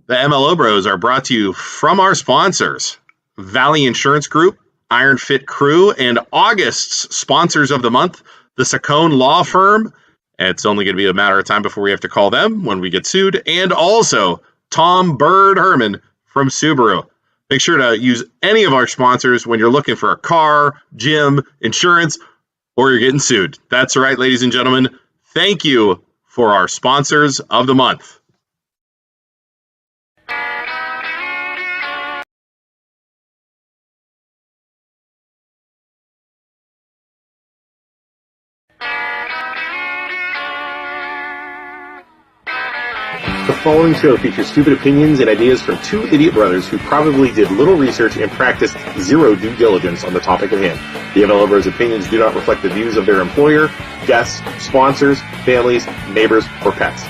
The MLO Bros are brought to you from our sponsors, Valley Insurance Group, Iron Fit Crew, and August's sponsors of the month, the Saccone Law Firm. It's only going to be a matter of time before we have to call them when we get sued. And also Tom Bird Herman from Subaru. Make sure to use any of our sponsors when you're looking for a car, gym, insurance, or you're getting sued. That's right, ladies and gentlemen. Thank you for our sponsors of the month. The following show features stupid opinions and ideas from two idiot brothers who probably did little research and practiced zero due diligence on the topic at hand. The MLO Bros' opinions do not reflect the views of their employer, guests, sponsors, families, neighbors, or pets.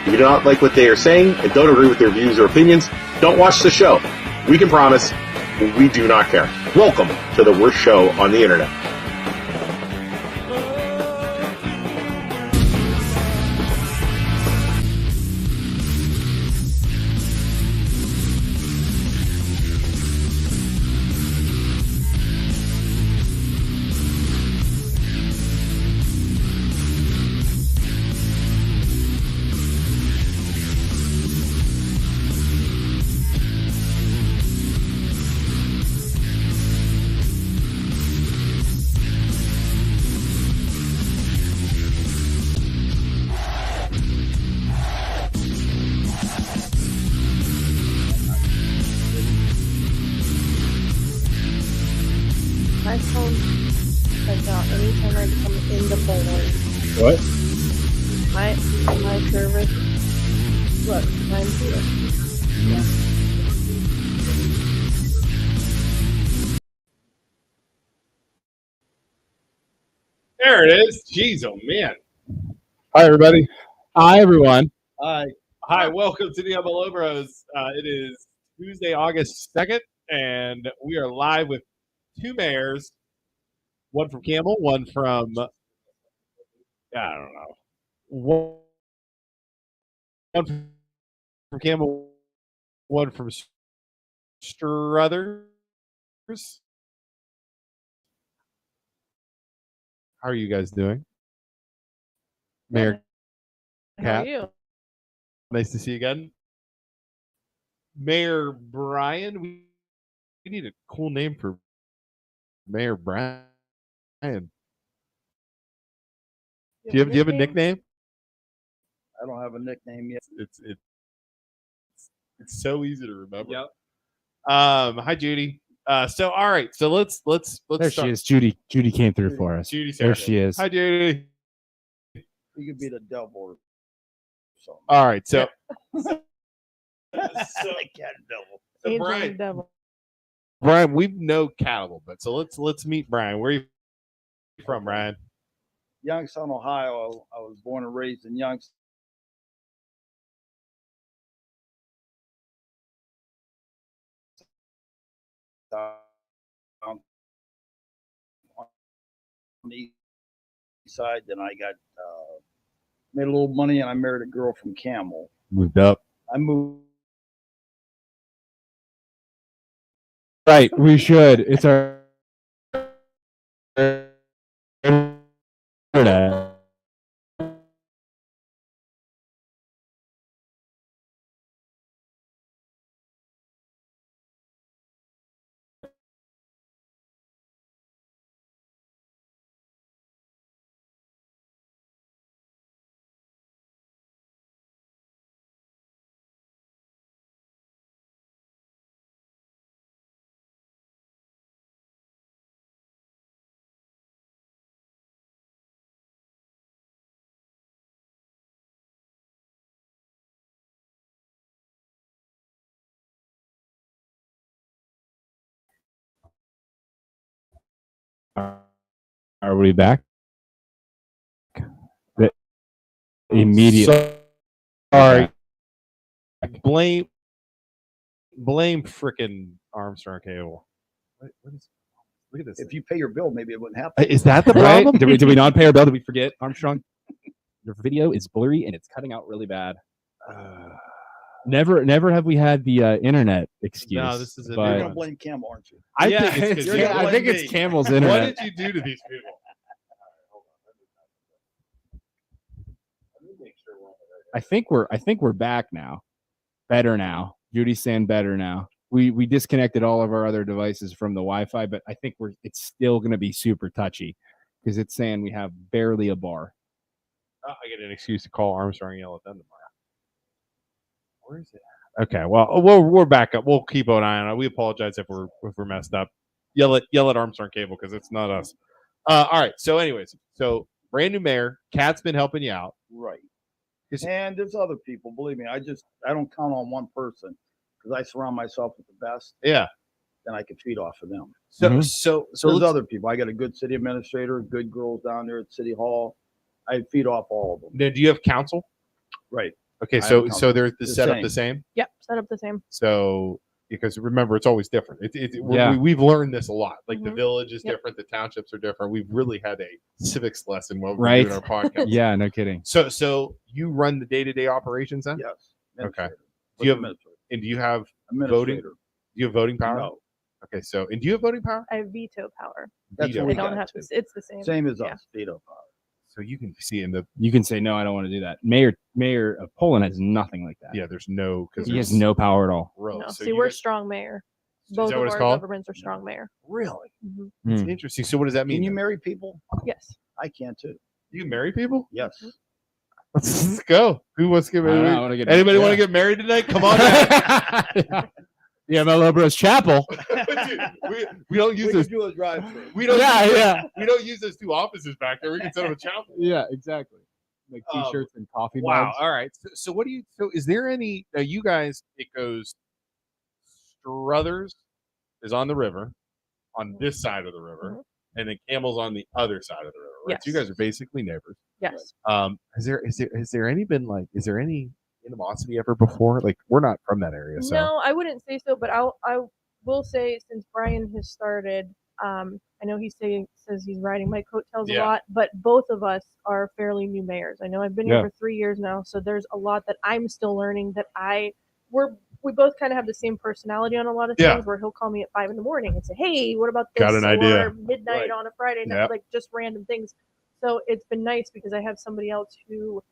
If you do not like what they are saying and don't agree with their views or opinions, don't watch the show. We can promise we do not care. Welcome to the worst show on the internet. My phone cuts out anytime I come in the phone. What? My service. Look, mine's here. Yeah. There it is. Jeez, oh man. Hi, everybody. Hi, everyone. Hi, welcome to the MLO Bros. It is Tuesday, August 2nd, and we are live with two mayors, one from Campbell, one from, I don't know, one from Campbell, one from Struthers. How are you guys doing? Mayor How are Cat, you? nice to see you again. Mayor Bryan, we need a cool name for Mayor Bryan. Do you have a nickname? I don't have a nickname yet. It's so easy to remember. Yep. Hi Judy. So all right. So let's There start. she is. Judy came through for us. Judy, There she is. Hi Judy. You could be the devil or something. All right. So I can't devil. so Angel Brian, and Devil. Brian, we know Cat a little bit. So let's meet Brian. Where are you from, Brian? Youngstown, Ohio. I was born and raised in Youngstown. On the east side, then I got made a little money, and I married a girl from Campbell. Moved up. I moved. Right, we should. It's our internet. Are we back? Immediately. Sorry. Blame frickin' Armstrong Cable. What is? Look at this. If you pay your bill, maybe it wouldn't happen. Is that the problem? Did we not pay our bill? Did we forget, Armstrong? Your video is blurry and it's cutting out really bad. Never have we had the internet excuse. No, this is a You're but gonna blame Campbell, aren't you? I Yeah, think it's, you're gonna I think blame it's me. Campbell's What internet. did you do to these people? I think we're back now. Better now. Judy's saying better now. We disconnected all of our other devices from the Wi-Fi, but I think it's still going to be super touchy because it's saying we have barely a bar. I get an excuse to call Armstrong and yell at them tomorrow. Where is it? Okay, well, we're back up. We'll keep an eye on it. We apologize if we're messed up. Yell at Armstrong Cable because it's not us. All right. So, anyways, brand new mayor. Kat's been helping you out. Right. And there's other people. Believe me, I don't count on one person because I surround myself with the best. Yeah. Then I can feed off of them. So there's other people. I got a good city administrator, good girls down there at City Hall. I feed off all of them. Now, do you have council? Right. Okay, so they're set up the same. Yep, set up the same. So because remember, it's always different. We've learned this a lot. Like the village is different, the townships are different. We've really had a civics lesson while we're doing our podcast. Yeah, no kidding. So you run the day-to-day operations then? Yes. Okay. Do you have voting? Do you have voting power? No. Okay. So do you have voting power? I have veto power. That's Veto. what we I don't got have too. to. It's the same. Same as Yeah. us. Veto power. So you can see You can say no, I don't want to do that. Mayor of Poland has nothing like that. yeah, there's no because He has no power at all. row. No, So see, you we're guys- strong mayor. Is Both that of what it's our called? governments are strong mayor. Really? Mhm. It's Hmm. interesting. So what does that mean? Can you then? marry people? Yes. I can too. You marry people? Yes. Let's go. Who wants to get married? I wanna get Anybody married. want to get married tonight? Come on down. Yeah, Mel Bros Chapel. Dude, we don't use We this. can do a drive-through. We don't. Yeah, use yeah. We don't use those two offices back there. We can set up a chapel. Yeah, exactly. Like t-shirts and coffee Wow. mugs. All right. So what do you? So is there any? You guys, it goes. Struthers is on the river, on this side of the river, and then Campbell's on the other side of the river. Right. So you Yes. guys are basically neighbors. Yes. Is there any animosity ever before? Like we're not from that area, so No, I wouldn't say so, but I will say since Bryan has started, I know says he's riding my coattails a lot, but both of us are fairly new mayors. I know I've been here for 3 years now, so there's a lot that I'm still learning that we both kind of have the same personality on a lot of things where he'll call me at 5 a.m. and say, hey, what about this? Got an idea. Or midnight on a Friday night, like just random things. So it's been nice because I have somebody else who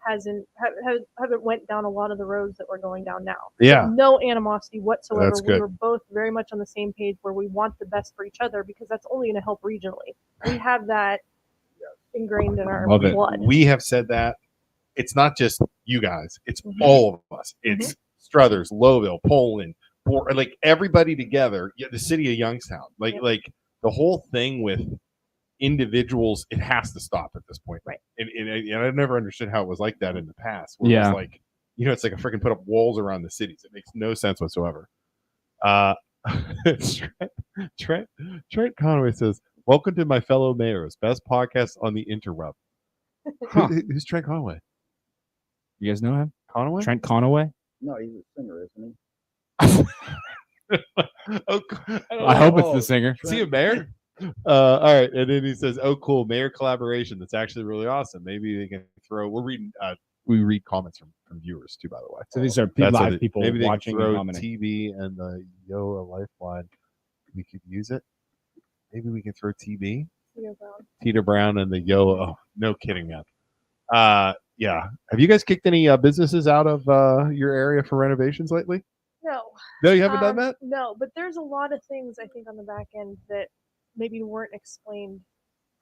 haven't went down a lot of the roads that we're going down now. Yeah. No animosity whatsoever. That's good. We were both very much on the same page where we want the best for each other because that's only going to help regionally. We have that ingrained in our Love it. blood. we have said that it's not just you guys; it's all of us. It's Struthers, Lowville, Poland, like everybody together. Yeah, the city of Youngstown, like the whole thing with individuals, it has to stop at this point. Right. And I never understood how it was like that in the past. Where it was like, it's like a freaking put up walls around the cities. It makes no sense whatsoever. Trent Conway says, welcome to my fellow mayors, best podcast on the interweb. Who's Trent Conway? You guys know him? Conway? Trent Conaway? No, he's a singer, isn't he? I hope it's the singer. Is he a mayor? All right. And then he says, oh, cool. Mayor collaboration. That's actually really awesome. Maybe they can we read comments from viewers too, by the way. So these are live people maybe watching they and can throw commenting. TB and the Yo a lifeline. We could use it. Maybe we can throw TB. Peter Brown and the Yo. Oh, no kidding, man. Yeah. Have you guys kicked any businesses out of your area for renovations lately? No. No, you haven't done that? No, but there's a lot of things I think on the back end that maybe weren't explained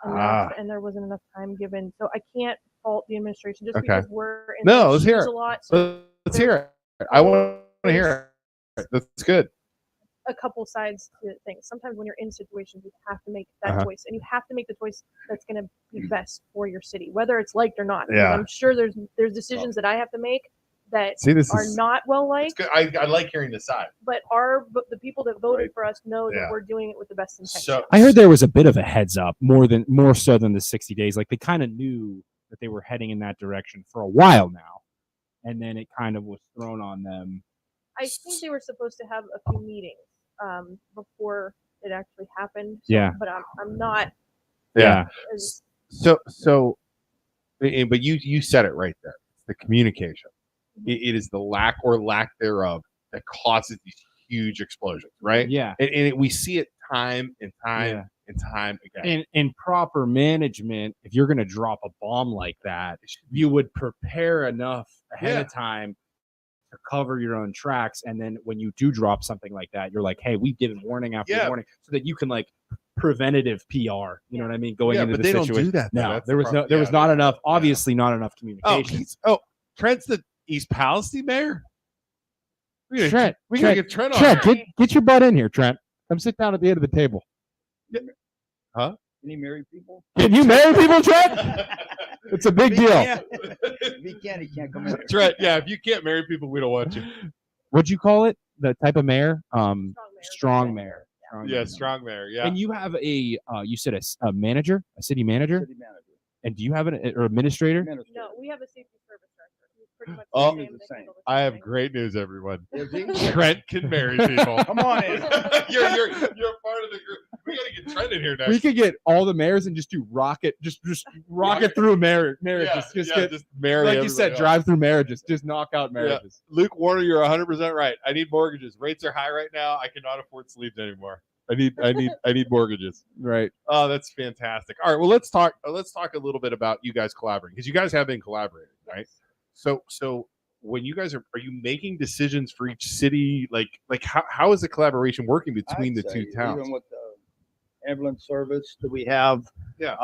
enough and there wasn't enough time given. So I can't fault the administration just because we're in let's hear it. a lot. So Let's hear it. I want to hear it. That's good. a couple sides to things. Sometimes when you're in situations, you have to make that choice, and you have to make the choice that's going to be best for your city, whether it's liked or not. Yeah. I'm sure there's decisions that I have to make that are not well liked. I like hearing the side. But the people that voted for us know that we're doing it with the best intention. I heard there was a bit of a heads up, more so than the 60 days. Like they kind of knew that they were heading in that direction for a while now, and then it kind of was thrown on them. I think they were supposed to have a few meetings before it actually happened. Yeah. But I'm not. Yeah. So, but you said it right there. It's the communication. It is the lack or lack thereof that causes these huge explosions, right? Yeah. And we see it time and time and time again. In proper management, if you're going to drop a bomb like that, you would prepare enough ahead of time to cover your own tracks. And then when you do drop something like that, you're like, hey, we've given warning after warning so that you can like preventative PR. You know what I mean? Going into but the they situation. don't do that. No, there was not enough, obviously not enough communication. Trent's the East Palestine mayor? We Trent, gotta get Trent on. Trent, get your butt in here, Trent. Come sit down at the end of the table. Huh? Can you marry people? Can you marry people, Trent? It's a big deal. If he can't, he can't come in. Trent, if you can't marry people, we don't want you. What'd you call it? The type of mayor? Strong mayor. Strong mayor. Yeah. And you have you said a manager, a city manager? City manager. And do you have an administrator? No, we have a safety service director. Who's pretty much the same. I have great news, everyone. Trent can marry people. Come on in. you're a part of the group. We gotta get Trent in here next. We could get all the mayors and just do rocket through marriages. Just marry. Like you said, drive through marriages. Just knock out marriages. Yeah. Luke Warner, you're 100% right. I need mortgages. Rates are high right now. I cannot afford sleeves anymore. I need mortgages. Right. Oh, that's fantastic. All right. Well, let's talk a little bit about you guys collaborating, because you guys have been collaborating, right? So when you guys are you making decisions for each city? Like how is the collaboration working between the two towns? Even with the ambulance service that we have. Yeah.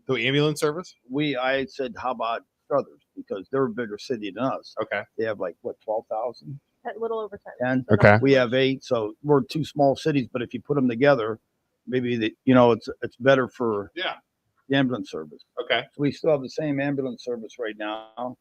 The ambulance service? I said, how about Struthers? Because they're a bigger city than us. Okay. They have 12,000? A little over 10. 10. Okay. We have 8, so we're 2 small cities. But if you put them together, maybe it's better for the ambulance service. Okay. So we still have the same ambulance service right now,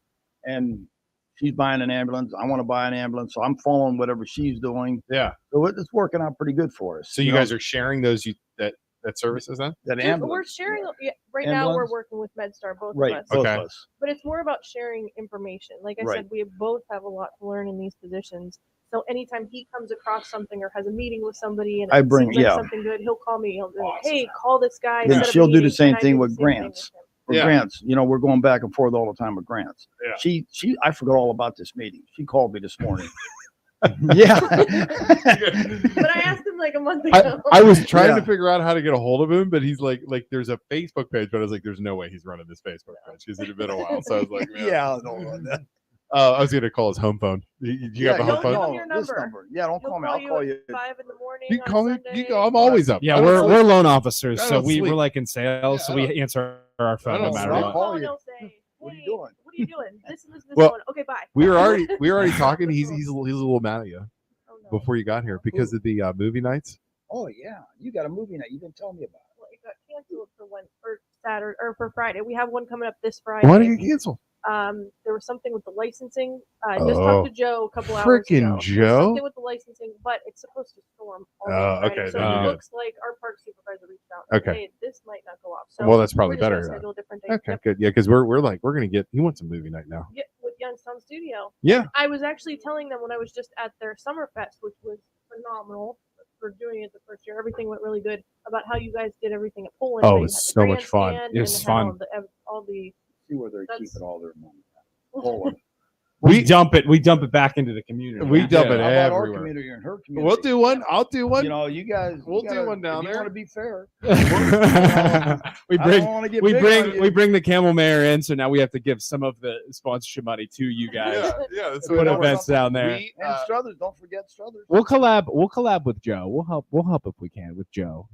and she's buying an ambulance. I want to buy an ambulance, so I'm following whatever she's doing. Yeah. So it's working out pretty good for us. So you guys are sharing those that services then? That ambulance. We're sharing. Right now, we're working with MedStar, both of us. Both of us. But it's more about sharing information. Like I said, we both have a lot to learn in these positions. So anytime he comes across something or has a meeting with somebody and it seems like something good, he'll call me. He'll be like, hey, call this guy. Then she'll do the same thing with grants. Grants, we're going back and forth all the time with grants. Yeah. I forgot all about this meeting. She called me this morning. Yeah. But I asked him like a month ago. I was trying to figure out how to get a hold of him, but he's like there's a Facebook page, but I was like, there's no way he's running this Facebook page. It's been a while. So I was like, I don't run that. I was going to call his home phone. You have a home phone? No, this number. Yeah, don't call me. I'll call you. 5 in the morning. You call me. I'm always up. Yeah, we're loan officers, so we're like in sales, so we answer our phone no matter what. Call you. What are you doing? What are you doing? This. Well, okay, bye. We were already talking. He's a little mad at you before you got here because of the movie nights. Oh yeah, you got a movie night. You didn't tell me about it. Well, it got canceled for Saturday or for Friday. We have one coming up this Friday. Why did you cancel? There was something with the licensing. I just talked to Joe a couple hours ago. Freaking Joe! Something with the licensing, but it's supposed to storm. Okay. So it looks like our park supervisor reached out. And said, hey, this might not go off. So that's probably better. Schedule a different day. Okay, good. Yeah, because we're gonna get. He wants a movie night now. Yeah, with Youngstown Studio. Yeah. I was actually telling them when I was just at their Summerfest, which was phenomenal for doing it the first year. Everything went really good. About how you guys did everything at Poland. Oh, it was so much fun. It was fun. All the see where they're keeping all their money. Poland. We dump it back into the community. We dump it everywhere. Our community and her community. We'll do one. I'll do one. You guys. We'll do one down there. You want to be fair. we bring the Campbell Mayor in, so now we have to give some of the sponsorship money to you guys. Yeah. That's put events down there. And Struthers, don't forget Struthers. We'll collab with Joe. We'll help if we can with Joe.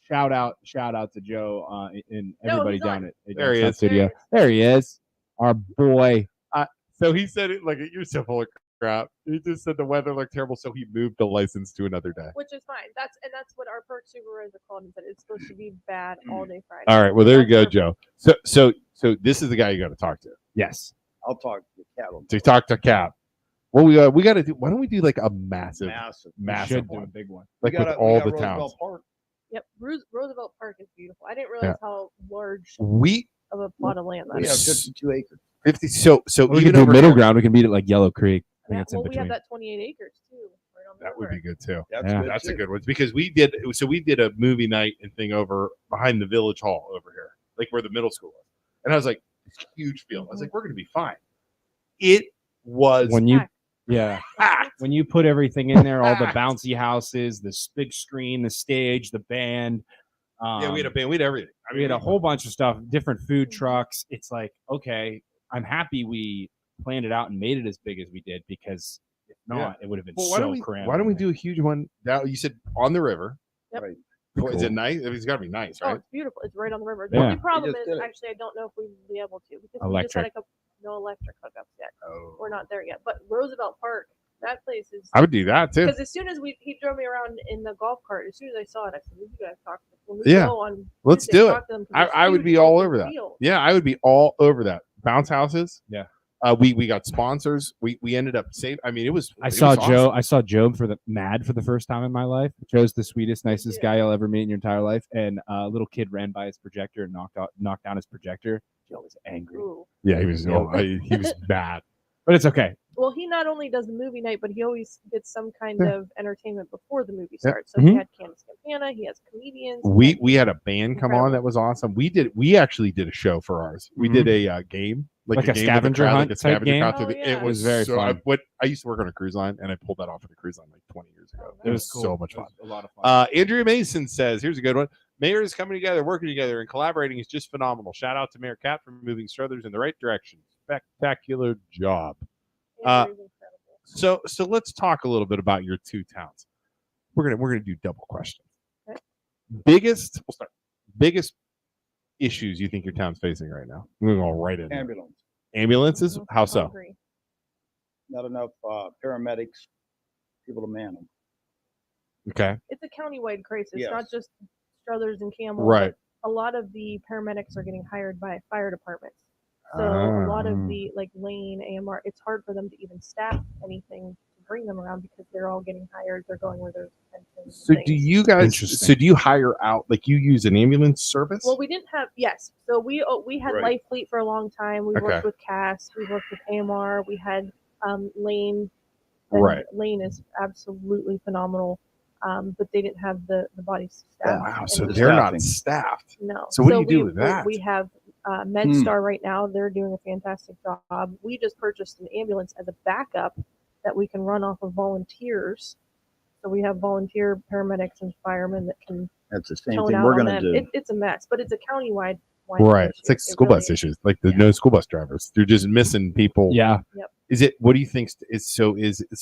Shout out to Joe and everybody down at there he is. Studio. There he is. Our boy. So he said it like you're so full of crap. He just said the weather looked terrible, so he moved the license to another day. Which is fine. That's what our park supervisor called and said. It's supposed to be bad all day Friday. All right. Well, there you go, Joe. So this is the guy you got to talk to. Yes. I'll talk to Cattle. To talk to Cap. Well, we got to do. Why don't we do like a massive one, big one, like with all the towns. Yep, Roosevelt Park is beautiful. I didn't realize how large of a plot of land that is. is. We have 52 acres. 50. So we can do middle ground. We can beat it like Yellow Creek. I think it's in we between. have that 28 acres too. Right on the that river. would be good too. That's a good one because we did a movie night and thing over behind the village hall over here, like where the middle school was. And I was like, it's a huge field. I was like, we're gonna be fine. It was when you packed. when you put everything in there, all the bouncy houses, this big screen, the stage, the band. Yeah, we had a band. We had everything. I mean, we had a whole bunch of stuff, different food trucks. It's like, okay, I'm happy we planned it out and made it as big as we did, because if not, it would have been cramped. Why don't we do a huge one? Now you said on the river. Yep. Right. Cool. Is it nice? It's got to be nice, Oh, right? it's beautiful. It's right on the river. The Yeah. only problem just is, did it. actually, I don't know if we will be able to, because Electric. we just had no electric hookups yet. Oh. We're not there yet. But Roosevelt Park, that place is. I would do that too. Because as soon as he drove me around in the golf cart, as soon as I saw it, I said, "You guys talk to them. When we Yeah. go on Let's Tuesday, do it. talk to them, 'cause there's I would huge be all open over that. fields." Yeah, I would be all over that. Bounce houses. Yeah. We got sponsors. We ended up safe. I mean, it was. I it saw was Joe. awesome. I saw Job for the first time in my life. Joe's the sweetest, nicest guy you'll ever meet in your entire life. And a little kid ran by his projector and knocked down his projector. Joe was angry. Ooh. Yeah, he was. He was bad. But it's okay. Well, he not only does the movie night, but he always gets some kind of entertainment before the movie Yeah. starts. So he Mhm. had Candace Campana, he has comedians. We had a band come on Incredible. that was awesome. We actually did a show for ours. We did a game, Like a game with the scavenger crowd, hunt like a type scavenger game? hunt. Oh, yeah. It was very fun. I used to work on a cruise line, and I pulled that off at a cruise line like 20 years ago. Oh, It was cool. so much fun. It was a lot of fun. Andrea Mason says, here's a good one. Mayors coming together, working together, and collaborating is just phenomenal. Shout out to Mayor Cat for moving Struthers in the right direction. Spectacular job. Andrew's incredible. So let's talk a little bit about your two towns. We're gonna do double questions. Okay. Biggest issues you think your town's facing right now? I'm gonna go right in. Ambulance. Ambulances? How I so? agree. Not enough paramedics, people to man them. Okay. It's a countywide crisis, Yes. not just Struthers and Campbell. Right. But a lot of the paramedics are getting hired by fire departments. So a lot of the Lane, AMR, it's hard for them to even staff anything to bring them around, because they're all getting hired. They're going where there's pensions. So and do things. you guys? Interesting. So do you hire out? Like you use an ambulance service? Well, we didn't have, yes. So we had Right. Life Fleet for a long time. We Okay. worked with CAS. We worked with AMR. We had Lane. And Right. Lane is absolutely phenomenal. But they didn't have the body staff. Wow. and So the- they're not staffing. staffed. No. So what do you do with we- that? We have MedStar right now. They're doing a fantastic job. We just purchased an ambulance as a backup that we can run off of volunteers. So we have volunteer paramedics and firemen that can That's the same tone thing out we're on going to them. do. It's a mess, but it's a countywide Right. It's issue. like school really bus is. issues. Like the Yeah. no school bus drivers. They're just missing people. Yeah. Is it? What do you think? So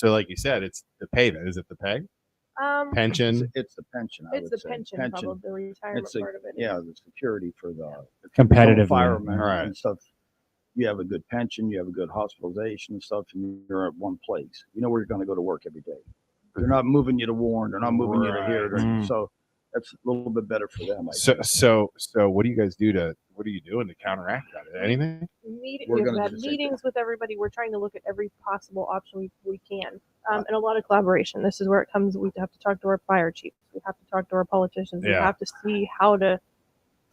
like you said, it's the pay. Then is it the pay? Pension. It's the pension. I It's would the say. pension, probably the retirement It's the, part of it. yeah, the security for the Competitively. firemen Right. and stuff. You have a good pension, you have a good hospitalization and stuff, and you're at one place. You know where you're going to go to work every day. They're not moving you to Warren. They're not moving you to here. Right. So that's a little bit better for them. I So think. what do you guys do what are you doing to counteract that? Anything? We're We've gonna had do the same meetings with everybody. We're trying to look at every possible option we can, and a lot of collaboration. This is where it comes. We have to talk to our fire chiefs. We have to talk to our politicians. We Yeah. have to see how to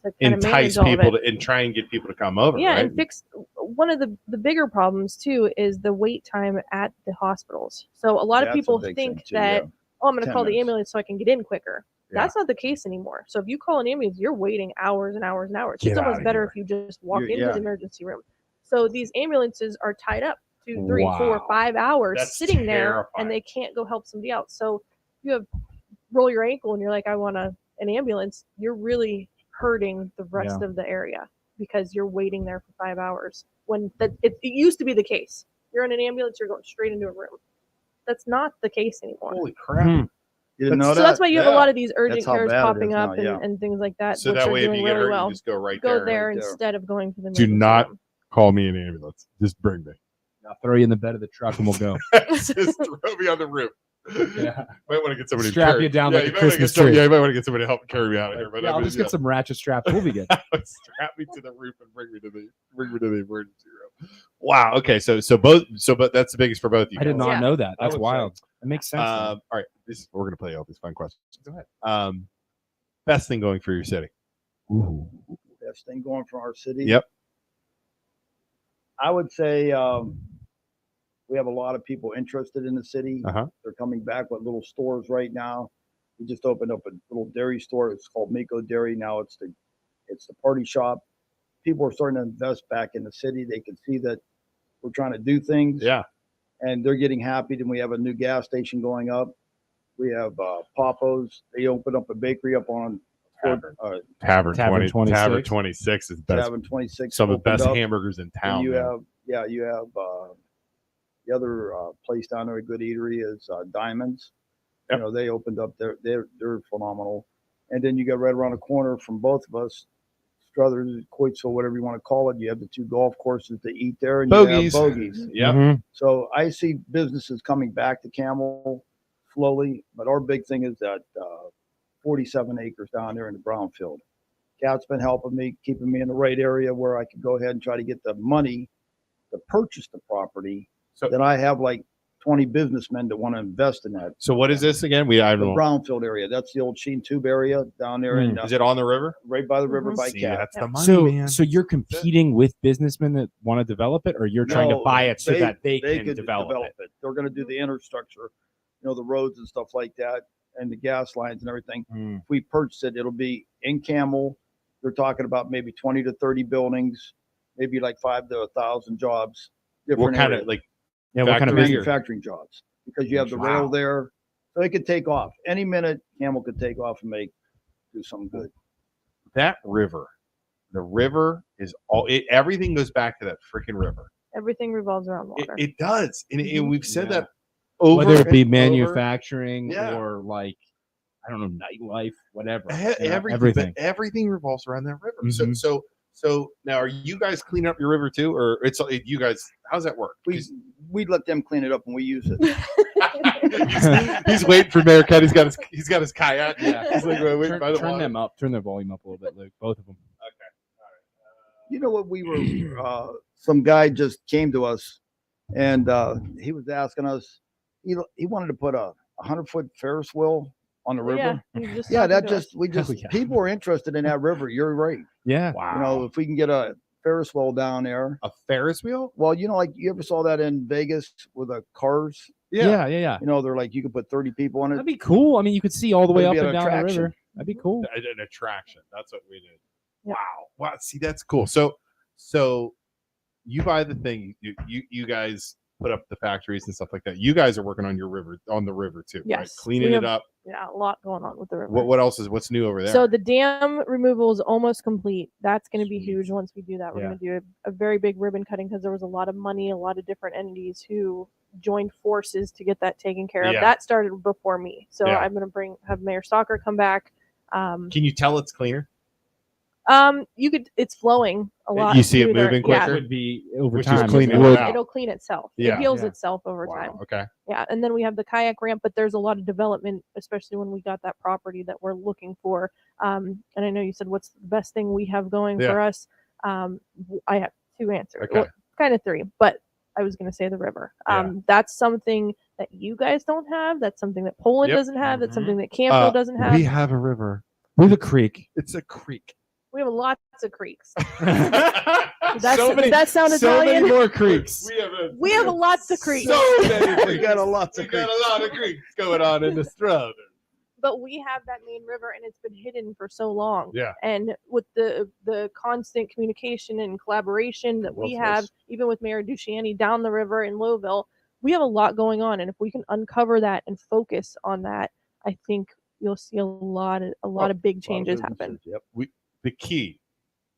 kind of Entice manage all of people it. and try and get people to come over. Yeah, right? and fix one of the bigger problems too is the wait time at the hospitals. So a lot of That's a people big think thing, too, that yeah. oh, I'm going to 10 call the minutes. ambulance so I can get in quicker. Yeah. That's not the case anymore. So if you call an ambulance, you're waiting hours and hours and hours. Get It's almost outta better here. if you just walk You- into yeah. the emergency room. So these ambulances are tied up 2, 3, 4, Wow. 5 hours That's sitting there, terrifying. and they can't go help somebody else. So you have roll your ankle and you're like, I want an ambulance. You're really hurting the rest of the area because you're waiting there for 5 hours. When it used to be the case. You're in an ambulance, you're going straight into a room. That's not the case anymore. Holy crap! You didn't know So that? that's why you have a Yeah. lot of these urgent That's how cares bad it popping is up now, yeah. and things like that. So which that are way, if doing you get really hurt, well. you just go right Go there. there right there. instead of going to the Do emergency not room. call me an ambulance. Just bring me. I'll throw you in the bed of the truck and we'll go. Just throw me on the roof. Yeah. Might want to get somebody to Strap carry- you down yeah, like a you might wanna Christmas get some- tree. Yeah, you might want to get somebody to help carry me out of here. But Yeah, I'll just get some ratchet straps. We'll be good. Strap me to the roof and bring me to the emergency room. Wow. Okay. So but that's the biggest for both of you. I did guys. not Yeah. know that. I That's would wild. It makes sense. now. All right. We're gonna play all these fun questions. Go ahead. Best thing going for your city. Best thing going for our city. Yep. I would say we have a lot of people interested in the city. Uh-huh. They're coming back with little stores right now. We just opened up a little dairy store. It's called Mako Dairy. Now it's the party shop. People are starting to invest back in the city. They can see that we're trying to do things. Yeah. and they're getting happy. Then we have a new gas station going up. We have Papa's. They opened up a bakery up on Tavern 26. 26 is best. Tavern 26. Some of the best opened up. hamburgers in And town. you man. have the other place down there, a good eatery is Diamonds. Yep. You know, they opened up. They're phenomenal. And then you got right around the corner from both of us, Struthers, Coitesville, whatever you want to call it. You have the 2 golf courses to eat there, and Bogies. you have Bogies. Yep. Mhm. So I see businesses coming back to Campbell slowly, but our big thing is that 47 acres down there in the brownfield. Cat's been helping me, keeping me in the right area where I can go ahead and try to get the money to purchase the property. So- that I have like 20 businessmen that want to invest in that. So what is this again? I The don't know. brownfield area. That's the old Sheen Tube area down there, in Is it on the river? right by the river Mhm. by See, Cat. that's the money, man. So you're competing with businessmen that want to develop it, or you're trying to No, buy it so that they can could develop it? They're going to do the infrastructure, the roads and stuff like that, and the gas lines and everything. Mm. If we purchase it, it'll be in Campbell. They're talking about maybe 20 to 30 buildings, maybe like 5 to 1,000 jobs. What Different kind areas. of like Yeah, what kind of Factory business? manufacturing jobs, because you have the Wow. rail there, so it could take off any minute. Campbell could take off and do something good. that river? The river is all. Everything goes back to that freaking river. Everything revolves around water. It does, and Mhm. we've said Yeah. that over Whether it be and over. manufacturing Yeah. or like, I don't know, nightlife, whatever. Everything, but everything revolves around that river. Mhm. So now, are you guys cleaning up your river too, or it's you guys? How's that work? We let them clean it up and we use it. he's waiting for Mayor Cut. He's got his kayak. Yeah. He's like waiting turn by the turn water. them up. Turn their volume up a little bit, Luke. Both of them. You know what? We were some guy just came to us, and he was asking us. He wanted to put a 100-foot Ferris wheel on the river. Yeah, you just Yeah, talking that to us. just yeah. people are interested in that river. You're right. Yeah. Wow. If we can get a Ferris wheel down there. A Ferris wheel? Well, like you ever saw that in Vegas with the cars? Yeah. They're like you could put 30 people on it. That'd be cool. I mean, you could see all the way It'd up be and an down the attraction. river. That'd be cool. An attraction. That's what we did. Yeah. Wow. See, that's cool. So you buy the thing. You guys put up the factories and stuff like that. You guys are working on the river too, right? Yes, Cleaning we it have- up. Yeah, a lot going on with the river. What else what's new over there? So the dam removal is almost complete. That's going to be huge once we do that. We're Yeah. going to do a very big ribbon cutting because there was a lot of money, a lot of different entities who joined forces to get that taken care of. Yeah. That started before me. So Yeah. I'm going to have Mayor Stalker come back. Can you tell it's cleaner? It's flowing a lot. You see it smoother. moving That quicker? would be over Which is time. cleaning It it would- out. It'll clean itself. Yeah. It heals Yeah. itself over time. Wow. Okay. Yeah, and then we have the kayak ramp, but there's a lot of development, especially when we got that property that we're looking for. And I know you said, what's the best thing we have going Yeah. for us? I have 2 answers. Okay. Well, kind of 3, but I was going to say the river. That's something that you guys don't have. That's something that Poland Yep. doesn't have. That's Mhm. something that Campbell doesn't have. We have a river. We have a creek. It's a creek. We have lots of creeks. Does that sound Italian? many more creeks. We have lots of creeks. So many creeks. We got a lot We of got a lot of creeks going on in the Struthers. But we have that main river, and it's been hidden for so long. Yeah. And with the constant communication and collaboration that we have, even with Mayor Duchiani down the river in Lowville, we have a lot going on. And if we can uncover that and focus on that, I think you'll see a lot of big changes happen. Yep. The key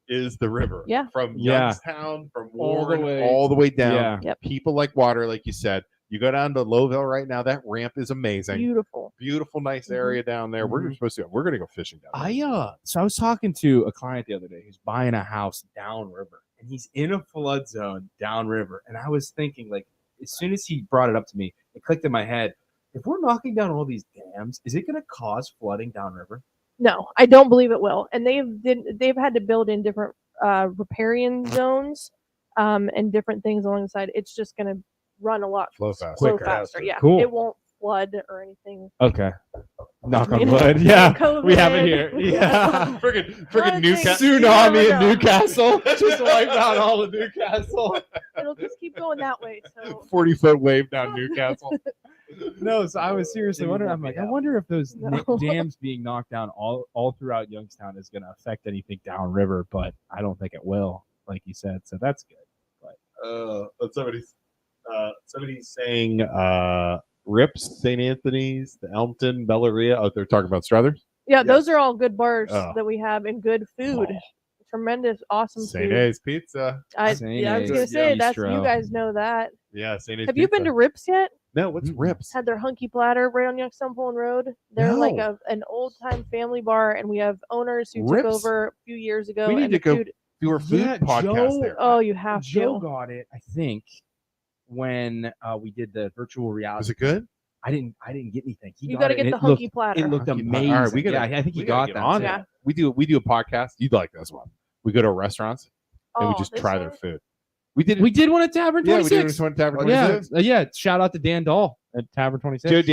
is the river. Yeah. From Yeah. Youngstown, from All the Warren, way- all the way down. Yeah. Yep. People like water, like you said. You go down to Lowville right now. That ramp is amazing. Beautiful. Beautiful, nice Mhm. area down there. We're Mhm. supposed to. We're gonna go fishing down there. So I was talking to a client the other day who's buying a house downriver, and he's in a flood zone downriver. And I was thinking, like, as soon as he brought it up to me, it clicked in my head. If we're knocking down all these dams, is it going to cause flooding downriver? No, I don't believe it will. And they've had to build in different riparian zones and different things along the side. It's just going to run a lot Flow fast. flow Quicker. faster. Yeah, Cool. it won't flood or anything. Okay. Knock on You know, wood. Yeah. COVID. We have it here. Yeah. Friggin' One thing, Newcastle. you Tsunami never in know. Newcastle. Just wiped out all of Newcastle. It'll just keep going that way. So 40-foot wave down Newcastle. No, so I was seriously wondering. I'm like, I wonder if those No. dams being knocked down all throughout Youngstown is going to affect anything downriver, but I don't think it will, like you said. So that's good. Somebody's. somebody's saying Rips, St. Anthony's, the Elmton, Bellaria. Oh, they're talking about Struthers. Yeah, those are all good bars Oh. that we have and good food. Tremendous, awesome St. food. A's Pizza. I was gonna say that's you guys know that. Yeah, St. A's Have you been to Rips yet? No, what's Rips? Had their hunky platter right on Youngstown Pullen Road. They're like an old time family bar, and we have owners who took over a few years ago. We need to go do our food podcast Joe, there. Oh, you have Joe to. got it, I think, when we did the virtual reality. Was it good? I didn't get anything. You got to get the hunky platter. It looked Hunky amazing. All right, we gotta, I think we you gotta got get that. on too. Yeah. it. We do a podcast. You'd like this one. We go to restaurants and we just this try one? their food. We did one at Tavern 26. Yeah, we did one at Tavern 26. Yeah. Shout out to Dan Dahl at Tavern 26.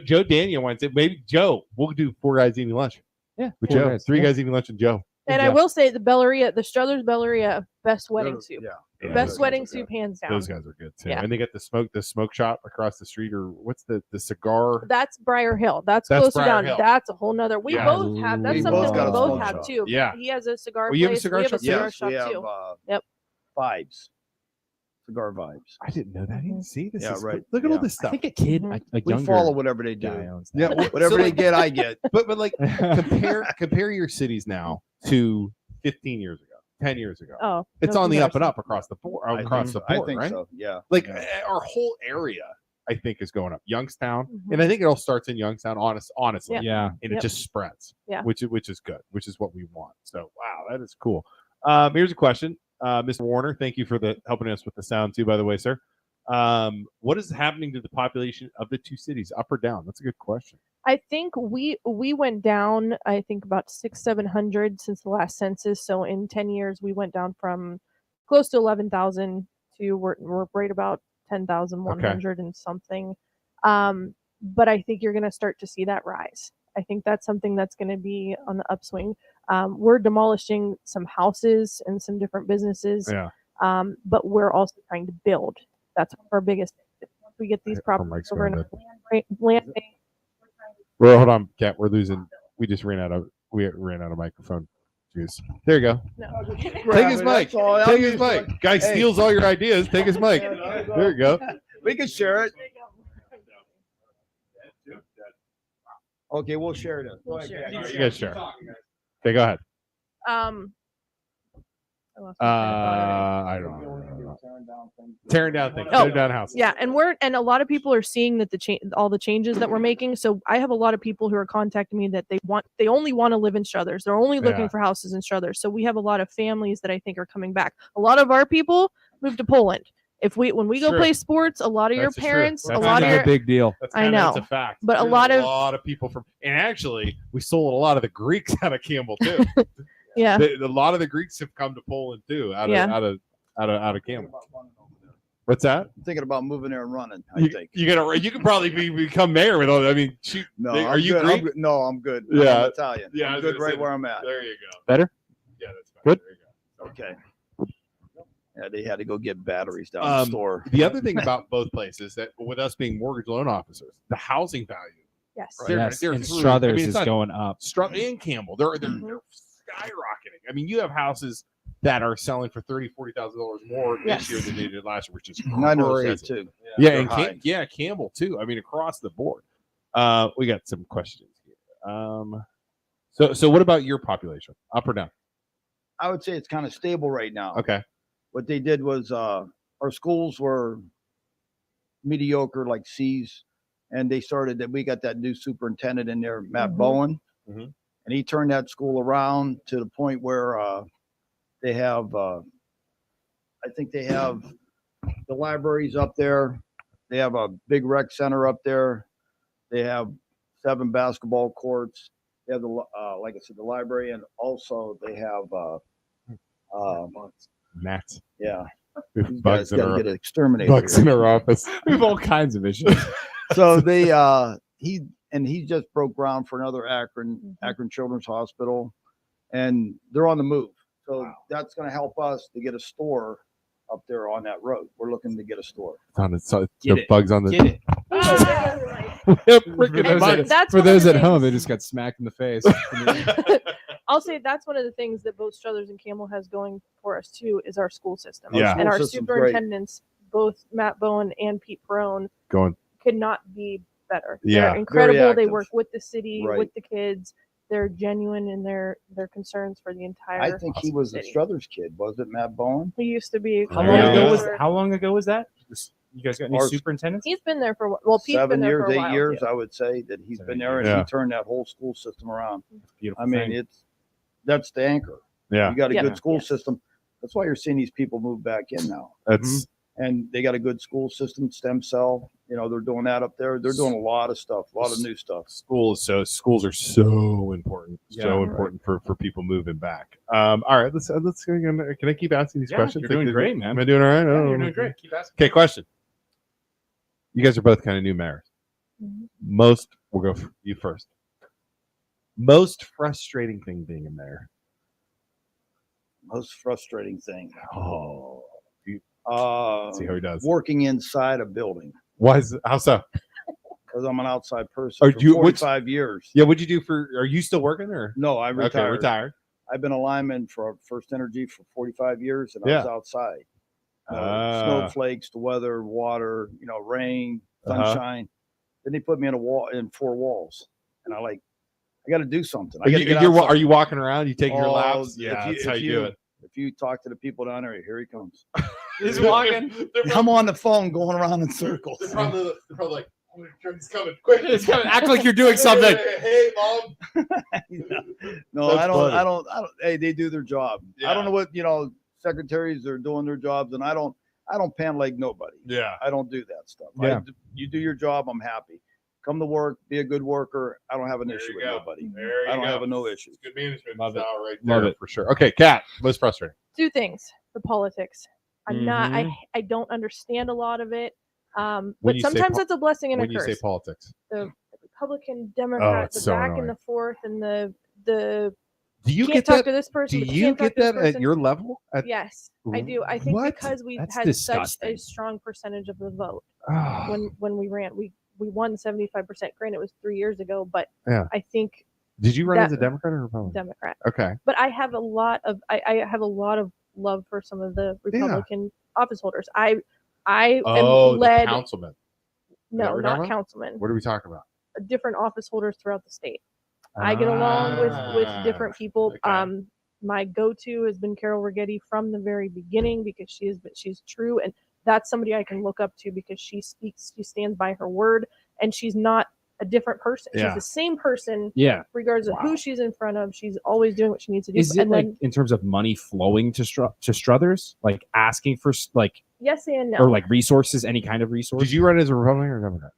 Joe Daniel wants it. Maybe Joe. We'll do 4 guys eating lunch. Yeah, With 4 Joe. guys. 3 Yeah. guys eating lunch and Joe. And I will say the Bellaria, the Struthers Bellaria, best wedding soup. Yeah, Best those wedding guys are soup, good. hands down. Those guys are good too. Yeah. And they got the smoke shop across the street, or what's the cigar? That's Briar Hill. That's closer Briar down. Hill. That's a whole nother. We Yeah. both have. That's We something both we got a both smoke have shop. too. Yeah. He has a cigar Oh, you have a place. cigar we have shop? a cigar Yes, shop we have too. Yep. Vibes. Cigar Vibes. I didn't know that. I didn't see this. Yeah, is- right. Look at all Yeah. this I stuff. think a kid, Mhm. a We younger follow whatever they guy do. owns Yeah, that. well, Whatever so they get, I get. but like compare your cities now to 15 years ago, 10 years ago. Oh, It's no on the up and comparison. up across the board. I Across think, the board, I think right? so. Yeah. Like Yeah. our whole area, I think, is going up. Youngstown, Mhm. and I think it all starts in Youngstown. Honestly, Yeah. and Yep. it just spreads. Yeah. which is good, which is what we want. So wow, that is cool. Here's a question, Mr. Warner. Thank you for helping us with the sound too, by the way, sir. What is happening to the population of the 2 cities, up or down? That's a good question. I think we went down. I think about 600-700 since the last census. So in 10 years, we went down from close to 11,000 to we're right about 10,100 and something. But I think you're going to start to see that rise. I think that's something that's going to be on the upswing. We're demolishing some houses and some different businesses. Yeah. But we're also trying to build. That's our biggest thing. Once we get these properties over in a land bank, Well, hold on, Kat. We're losing. We just ran out of microphone juice. There you go. no. Take his mic. Take his mic. Guy steals all your ideas. Take his mic. There you go. We can share it. Okay, we'll share it. We'll share it. You guys share. Okay, go ahead. I lost my train of thought already. I don't know. Tearing down things. Oh. Tearing down houses. Yeah, and a lot of people are seeing that all the changes that we're making. So I have a lot of people who are contacting me that they only want to live in Struthers. They're only looking Yeah. for houses in Struthers. So we have a lot of families that I think are coming back. A lot of our people moved to Poland. When we go True. play sports, a lot of your That's true. parents, That's a lot of Not your a big deal. That's I kinda- know, That's a fact. but a There's lot of people from, and actually, we sold a lot of the Greeks out of Campbell too. yeah. A lot of the Greeks have come to Poland too, out of Campbell. What's that? I'm thinking about moving there and running. I think. You could probably become mayor with all. I mean, shoot. No, are I'm you good. Greek? No, I'm good. Yeah. I'm Italian. Yeah, I I'm was good gonna right say where I'm at. There you go. Better? Yeah, that's fine. Good? There you go. Okay. Yeah, they had to go get batteries down the Um, store. The other thing about both places that, with us being mortgage loan officers, the housing value, Yes. They're- Yes, they're and through. Struthers I mean, it's is not- going up. and Campbell, they're skyrocketing. I mean, you have houses that are selling for $30,000-$40,000 more Yes. this year than they did last year, which is I noticed that crazy. too. Yeah, They're and high. Campbell too. I mean, across the board. We got some questions here. So what about your population? Up or down? I would say it's kind of stable right now. Okay. What they did was our schools were mediocre, like C's, and they started that. We got that new superintendent in there, Matt Mhm. Bowen, Mhm. and he turned that school around to the point where they have. I think they have the libraries up there. They have a big rec center up there. They have 7 basketball courts. They have like I said, the library, and also they have Matt. yeah. We have These bugs guys in got to our get exterminated. bugs in our office. We have all kinds of issues. So they he just broke ground for another Akron Children's Hospital, and they're on the move. So that's going to help us to get a store up there on that road. We're looking to get a store. The bugs on the. Get it. Freaking And bugs. that's For one of those the at home, they things- just got smacked in the face. I'll say that's one of the things that both Struthers and Campbell has going for us too is our school system. Yeah. And our School system's great. superintendents both Matt Bowen and Pete Perone Going. could not be better. Yeah. They're incredible. They active. work with the city, Right. with the kids. They're genuine in their concerns for the entire. I think he was a city. Struthers kid, was it, Matt Bowen? He used to be. How Yeah. long ago was that? You guys got any Our- superintendents? He's been there for a while. Well, Pete's 7 been there years, for a 8 while, years, too. I would say that he's 7, been there, and yeah. he turned that whole school system around. Beautiful I mean, thing. that's the anchor. Yeah. You got a Yeah. good school Yeah. system. That's why you're seeing these people move back in now. That's And they got a good school system, stem cell. You know, they're doing that up there. They're doing a lot of stuff, a lot of new stuff. schools are so important, Yeah, important for people moving back. All right, let's can I keep asking these Yeah, questions? you're doing great, man. Am I doing all right? Yeah, you're doing great. Keep asking. Okay, question. You guys are both kind of new mayors. Mhm. We'll go for you first. Most frustrating thing being a mayor. Most frustrating thing. Oh, Uh, see how he does. working inside a building Why is how so? because I'm an outside person Oh, for you- 45 years. Yeah, what'd you do for? Are you still working or? No, I retired. Okay, retired. I've been a lineman for First Energy for 45 years, and I was outside. Ah. Snowflakes, the weather, water, rain, sunshine. Then they put me in four walls, and I got to do something. I got to get outside. Are you walking around? You taking your Oh, laps? if Yeah, you- that's how if you do it. If you talk to the people down there, here he comes. He's walking. I'm on the phone going around in circles. They're probably like, oh, he's coming quick. It's coming. Act like you're doing something. Hey, mom. No, That's I don't. funny. Hey, they do their job. Yeah. I don't know what secretaries are doing their jobs, and I don't pan like nobody. Yeah. I don't do that stuff. Yeah. You do your job. I'm happy. Come to work. Be a good worker. I don't have an There issue you with go. nobody. There you I don't go. have no issue. It's good management Love it. style right Love there it. for sure. Okay, Kat, most frustrating. Two things: the politics. I'm not. Mhm. I don't understand a lot of it. When But you say sometimes po- it's a blessing and a When you curse. say politics, The Republican, Democrat, it's the so back annoying. and the forth, and the do you can't get talk that? to this person. Do but you can't talk get to this that at person. your level? Yes, I do. I think What? because we That's had disgusting. such a strong percentage of the vote Ah, when we ran, we won 75%. Granted, it was 3 years ago, but Yeah. I think did you run that- as a Democrat or Republican? Democrat. Okay. But I have a lot of I have a lot of love for some of the Republican office holders. I am Oh, led. the councilman. that No, what we're talking not about? councilmen. What are we talking about? Different office holders throughout the state. I get along with different people. Okay. My go-to has been Carol Rigetti from the very beginning because she's true, and that's somebody I can look up to because she stands by her word, and she's not a different person. Yeah. She's the same person Yeah. regardless of Wow. who she's in front of. She's always doing what she needs to do. Is it and like then in terms of money flowing to Struthers, like asking for yes and no. or like resources, any kind of resource? Did you run as a Republican or Democrat?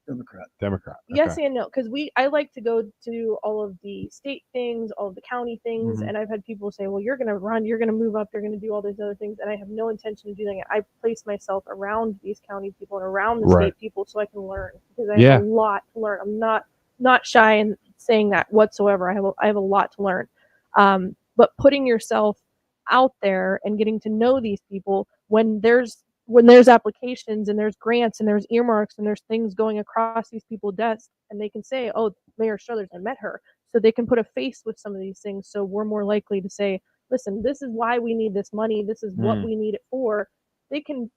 Democrat. Democrat. Yes Okay. and no, because I like to go to all of the state things, all of the county things, Mhm. and I've had people say, "Well, you're going to run, you're going to move up, you're going to do all these other things," and I have no intention of doing it. I place myself around these county people and around the Right. state people so I can learn because I Yeah. have a lot to learn. I'm not shy in saying that whatsoever. I have a lot to learn, but putting yourself out there and getting to know these people when there's applications and there's grants and there's earmarks and there's things going across these people's desks and they can say, oh, Mayor Struthers, I met her. So they can put a face with some of these things. So we're more likely to say, listen, this is why we need this money. This is what we need it for. They can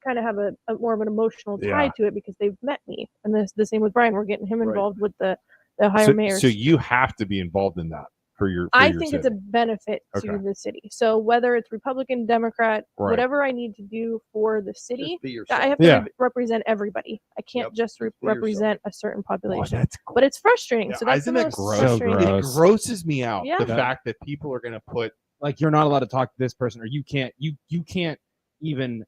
kind of have a more of an emotional tie Yeah. to it because they've met me. And the same with Bryan. We're getting him Right. involved with the Ohio mayors. So you have to be involved in that for your. I think it's a benefit Okay. to the city. So whether it's Republican, Democrat, Right. whatever I need to do for the city, Just be yourself. I have to Yeah. represent everybody. I can't Yep, just just be yourself. represent a certain population. that's but it's frustrating. Yeah, So that's the isn't it most gross? frustrating. So It gross. grosses me out. Yeah. The fact that people are going to put like you're not allowed to talk to this person, or you can't even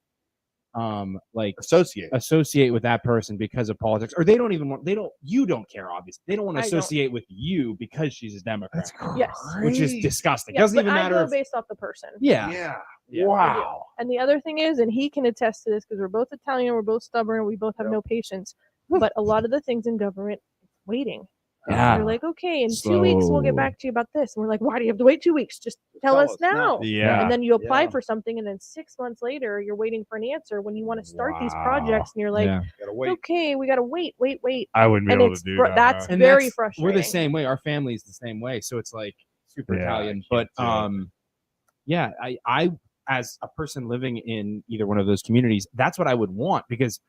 like associate with that person because of politics, or you don't care, obviously they don't want to I don't. associate with you because she's a Democrat, Yes. which is disgusting. Yeah, Doesn't but even I matter go if based off the person. yeah. Wow. And the other thing is, and he can attest to this because we're both Italian, we're both stubborn, and we both have Yep. no patience. But a lot of the things in government, it's waiting. Yeah. They're like, okay, in 2 weeks we'll get back to you about this. And we're like, why do you have to wait 2 weeks? Just tell us now. Yeah. And then you apply Yeah. for something, and then 6 months later, you're waiting for an answer when you want to start these Wow. projects, and you're like, Yeah. Gotta wait. okay, we got to wait. I wouldn't be And able it's to do fr- that. that's And very that's- frustrating. We're the same way. Our family's the same way. So it's like super Yeah, Italian. I But can't do it. yeah, I as a person living in either one of those communities, that's what I would want, because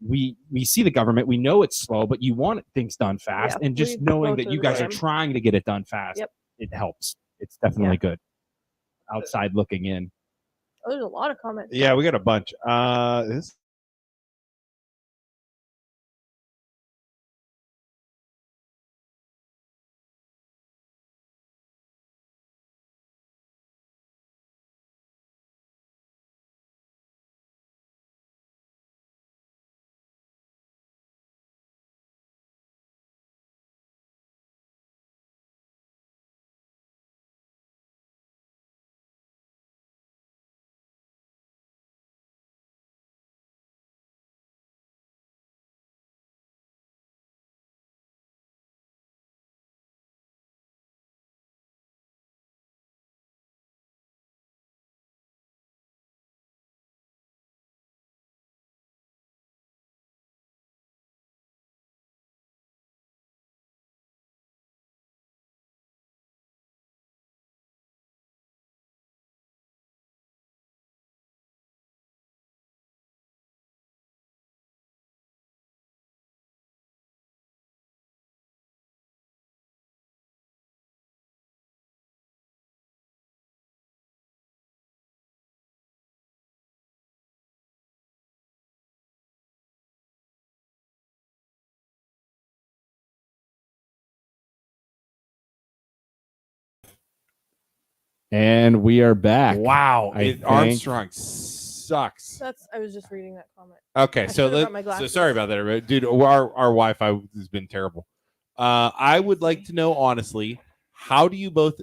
we see the government, we know it's slow, but you want things done fast, and just knowing that you guys are trying to get it done fast, it helps. It's definitely good. Outside looking in. Oh, there's a lot of comments. Yeah, we got a bunch. This And we are back. Wow, I Armstrong sucks. I was just reading that comment. Okay, so sorry about that, everybody. Dude. Our Wi-Fi has been terrible. I would like to know, honestly, how do you both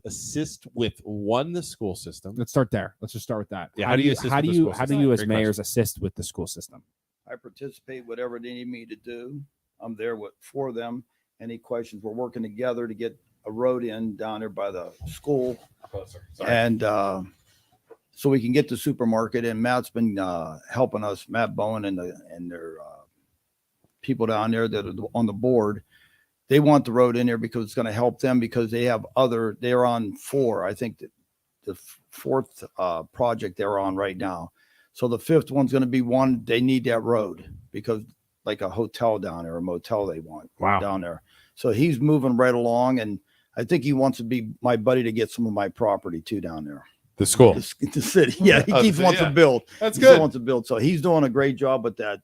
assist with the school system? Let's start there. Let's just start with that. Yeah, how do you as mayors assist with the school system? I participate whatever they need me to do. I'm there for them. Any questions? We're working together to get a road in down there by the school, and so we can get the supermarket. And Matt's been helping us, Matt Bowen and their people down there that are on the board. They want the road in there because it's going to help them, because they're on 4. I think the 4th project they're on right now. So the 5th one's going to be one. They need that road because like a hotel down there, a motel they want down there. So he's moving right along, and I think he wants to be my buddy to get some of my property too down there. The school, the city. Yeah, he wants to build. That's good. He wants to build. So he's doing a great job with that.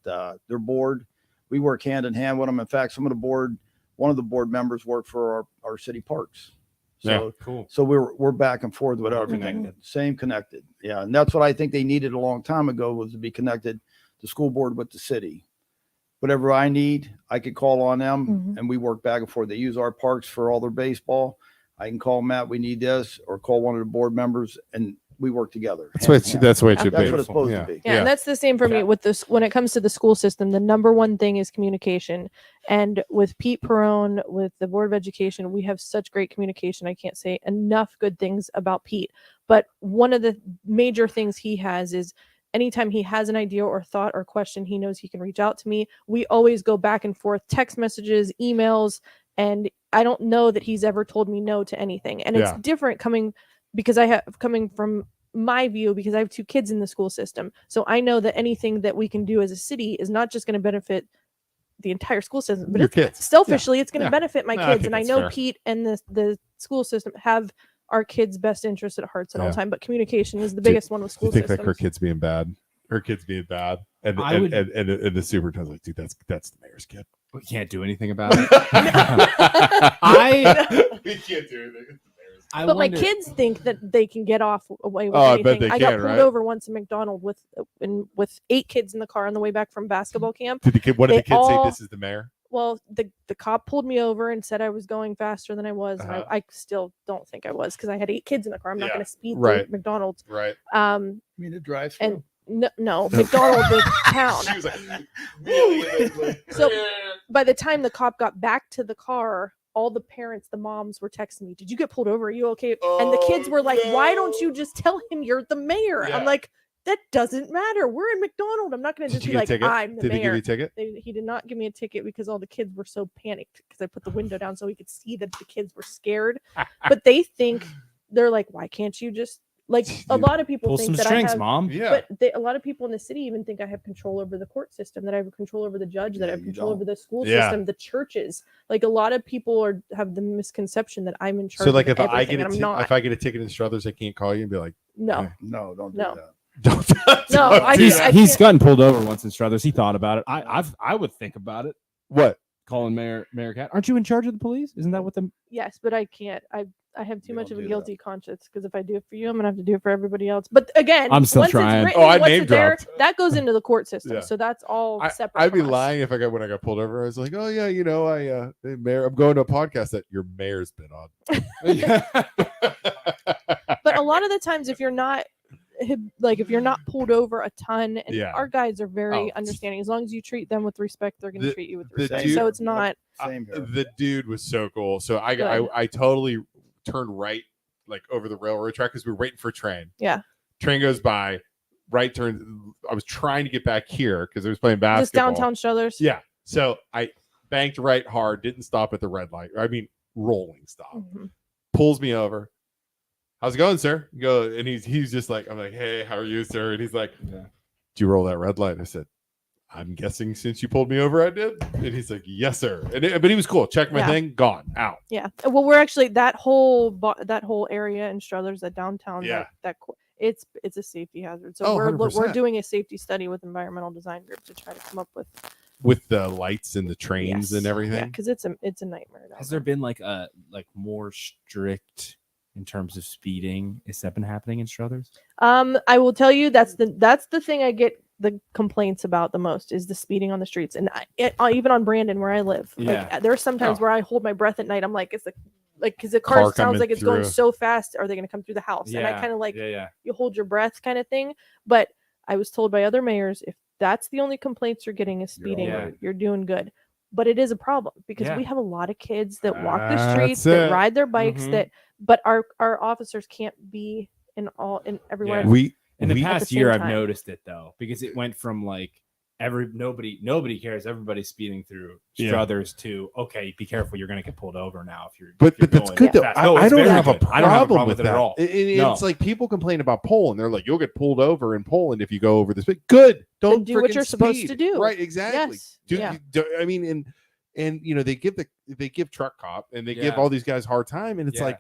Their board, we work hand in hand with them. In fact, one of the board members work for our city parks. So cool. So we're back and forth with everything. Same connected. Yeah, and that's what I think they needed a long time ago, was to be connected, the school board with the city. Whatever I need, I could call on them, and we work back and forth. They use our parks for all their baseball. I can call Matt, we need this, or call one of the board members, and we work together. That's what it should be. That's what it's supposed to be. Yeah, and that's the same for me with this. When it comes to the school system, the number one thing is communication. And with Pete Perrone, with the Board of Education, we have such great communication. I can't say enough good things about Pete. But one of the major things he has is, anytime he has an idea or thought or question, he knows he can reach out to me. We always go back and forth, text messages, emails, and I don't know that he's ever told me no to anything. And it's different coming from my view, because I have 2 kids in the school system. So I know that anything that we can do as a city is not just going to benefit the entire school system, but selfishly, it's going to benefit my kids. And I know Pete and the school system have our kids' best interests at hearts at all time, but communication is the biggest one with school systems. You think like her kids being bad, and the superintendent's like, dude, that's the mayor's kid. We can't do anything about it. We can't do anything. But my kids think that they can get away with anything. I bet they got pulled over once in McDonald with 8 kids in the car on the way back from basketball camp. What did the kids say? This is the mayor? Well, the cop pulled me over and said I was going faster than I was. And I still don't think I was, because I had 8 kids in the car. I'm not going to speed through McDonald's. Right. You mean to drive through? And no, McDonald's is town. She was like, really? So by the time the cop got back to the car, all the parents, the moms, were texting me, "Did you get pulled over? Are you okay?" And the kids were like, "Why don't you just tell him you're the mayor?" I'm like, that doesn't matter. We're in McDonald. I'm not going to just be like, I'm the mayor. Did he give you a ticket? He did not give me a ticket, because all the kids were so panicked, because I put the window down so he could see that the kids were scared. But they think, they're like, why can't you just Like a lot of people Pull think some that strings, I have, Mom. Yeah. but a lot of people in the city even think I have control over the court system, that I have control over the judge, that I have you control don't. over the school Yeah. system, the churches. Like a lot of people have the misconception that I'm in charge. So like of if I everything, get and I'm not. if I get a ticket in Struthers, I can't call you and be like, No, No, don't do No. that. don't No, don't I do just- that. He's gotten pulled over once in Struthers. He thought about it. I would think about it. What? Calling Mayor Cat. Aren't you in charge of the police? Isn't that what the yes, but I can't. I have too You much don't of a do guilty conscience, because if I do it for you, I'm gonna have to do it for everybody else. But again, I'm still once trying. It's written, Oh, I once name it's there, dropped. that goes into the court system. Yeah. So that's all separate. I'd be from us. lying if when I got pulled over, I was like, oh yeah, you know, hey, Mayor, I'm going to a podcast that your mayor's been on. But a lot of the times, if you're not pulled over a ton, and Yeah. our guys are very Oh. understanding. As long as you treat them with respect, they're going to treat you with the respect. dude- So it's not. Same here. The dude was so cool. So Good. I totally turned right, like over the railroad track, because we were waiting for a train. Yeah. Train goes by, right turn. I was trying to get back here because I was playing Just basketball. downtown Struthers. Yeah. So I banked right hard, didn't stop at the red light. I mean, rolling stop. Mhm. Pulls me over. How's it going, sir? Go, and he's just like, I'm like, hey, how are you, sir? And he's like, Yeah. do you roll that red light? I said, I'm guessing since you pulled me over, I did. And he's like, yes, sir. But he was cool. Check my Yeah. thing, gone, out. Yeah. Well, we're actually that whole area in Struthers, that downtown. Yeah. It's a safety hazard. So Oh, we're 100%. doing a safety study with environmental design group to try to come up with The lights and the trains yes. and everything. Yeah, because it's a nightmare. down Has there been like more strict in terms of speeding? Has that been happening in Struthers? I will tell you that's the thing I get the complaints about the most, is the speeding on the streets, and even on Brandon where I live. Yeah. Like, there's sometimes Oh. where I hold my breath at night. I'm like, because the car sounds coming like it's going through. so fast. Are they going to come through the house? And I kind of like yeah. you hold your breath kind of thing. But I was told by other mayors, if that's the only complaints you're getting is speeding, all right. you're doing good. But it is a problem because Yeah. we have a lot of kids that walk the That's streets, it. that ride their bikes, Mhm. but our officers can't be in everywhere. Yeah. We In the we- past same year, I've time. noticed it though, because it went from like nobody cares, everybody's speeding through Yeah. Struthers to okay, be careful, you're gonna get pulled over now if you're. But if you're that's going good though. fast. I, No, I it's don't very have a good. I don't have a problem with it that at all. It's like people complain about Poland. They're like, you'll get pulled over in Poland if you go over this. But good, don't do what freaking you're supposed speed. to do. Right? Exactly. Yes. I mean, and you know they give truck cop and they give Yeah. all these guys hard time, and it's Yeah. like,